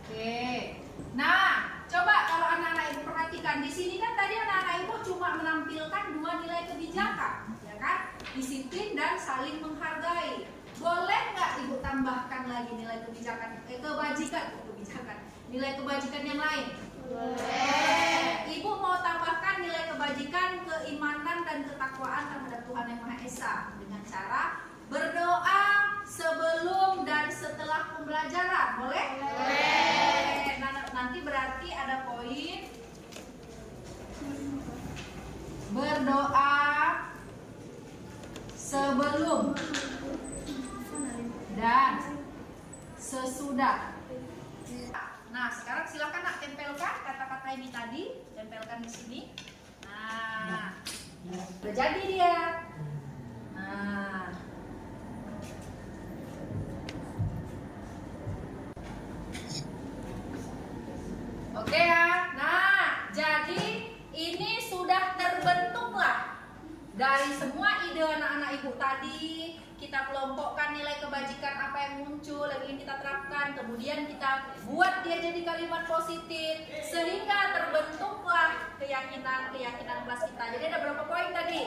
Oke. Nah, coba kalau anak-anak ibu perhatikan di sini kan tadi anak-anak ibu cuma menampilkan dua nilai kebijakan, ya kan? Disiplin dan saling menghargai. Boleh nggak ibu tambahkan lagi nilai kebijakan, nilai kebajikan yang lain? Boleh. Ibu mau tambahkan nilai kebajikan, keimanan dan ketakwaan terhadap Tuhan Yang Maha Esa dengan cara berdoa sebelum dan setelah pembelajaran. Boleh? Boleh. Nanti berarti ada poin berdoa sebelum dan sesudah. Nah, sekarang silakan nak tempelkan kata-kata ini tadi, tempelkan di sini. Nah, udah jadi dia. Nah, oke ya. Nah, jadi ini sudah terbentuklah Dari semua ide anak-anak ibu tadi, kita kelompokkan nilai kebajikan apa yang muncul, yang ingin kita terapkan, kemudian kita buat dia jadi kalimat positif, sehingga terbentuklah keyakinan kelas kita. Jadi ada berapa poin tadi?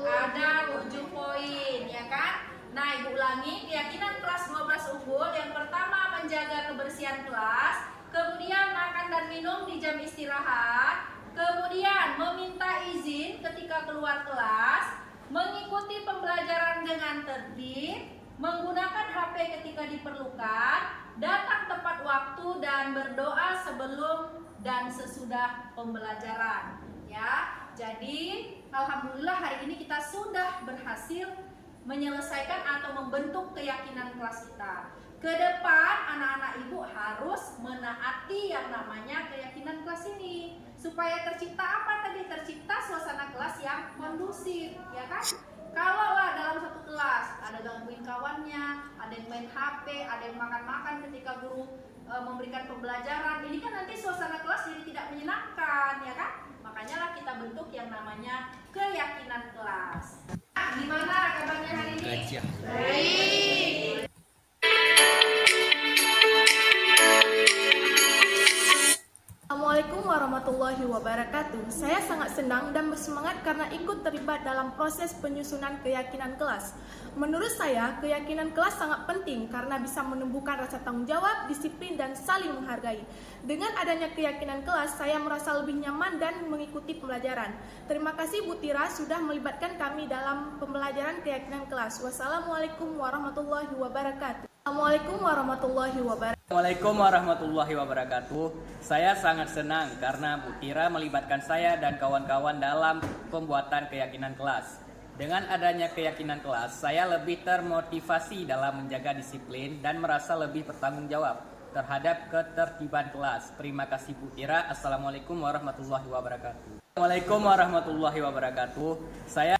Ada 7 poin, ya kan? Nah, ibu ulangi, keyakinan kelas 12 unggul. Yang pertama, menjaga kebersihan kelas, kemudian makan dan minum di jam istirahat, kemudian meminta izin ketika keluar kelas, mengikuti pembelajaran dengan tertib, menggunakan HP ketika diperlukan, datang tepat waktu dan berdoa sebelum dan sesudah pembelajaran. Ya, jadi alhamdulillah hari ini kita sudah berhasil menyelesaikan atau membentuk keyakinan kelas kita. Ke depan anak-anak ibu harus menaati yang namanya keyakinan kelas ini, supaya tercipta apa tadi? Tercipta suasana kelas yang kondusif, ya kan? Kalau lah dalam satu kelas ada gangguin kawannya, ada yang main HP, ada yang makan-makan ketika guru memberikan pembelajaran, ini kan nanti suasana kelas jadi tidak menyenangkan, ya kan? Makanya lah kita bentuk yang namanya keyakinan kelas. Gimana kabarnya hari ini? Baik. Assalamualaikum warahmatullahi wabarakatuh. Saya sangat senang dan bersemangat karena ikut terlibat dalam proses penyusunan keyakinan kelas. Menurut saya, keyakinan kelas sangat penting karena bisa menumbuhkan rasa tanggung jawab, disiplin, dan saling menghargai. Dengan adanya keyakinan kelas, saya merasa lebih nyaman dan mengikuti pembelajaran. Terima kasih Bu Tira sudah melibatkan kami dalam pembelajaran keyakinan kelas. Wassalamualaikum warahmatullahi wabarakatuh. Assalamualaikum warahmatullahi wabarakatuh. Assalamualaikum warahmatullahi wabarakatuh. Saya sangat senang karena Bu Tira melibatkan saya dan kawan-kawan dalam pembuatan keyakinan kelas. Dengan adanya keyakinan kelas, saya lebih termotivasi dalam menjaga disiplin dan merasa lebih bertanggung jawab terhadap ketertiban kelas. Terima kasih Bu Tira. Assalamualaikum warahmatullahi wabarakatuh. Assalamualaikum warahmatullahi wabarakatuh. Saya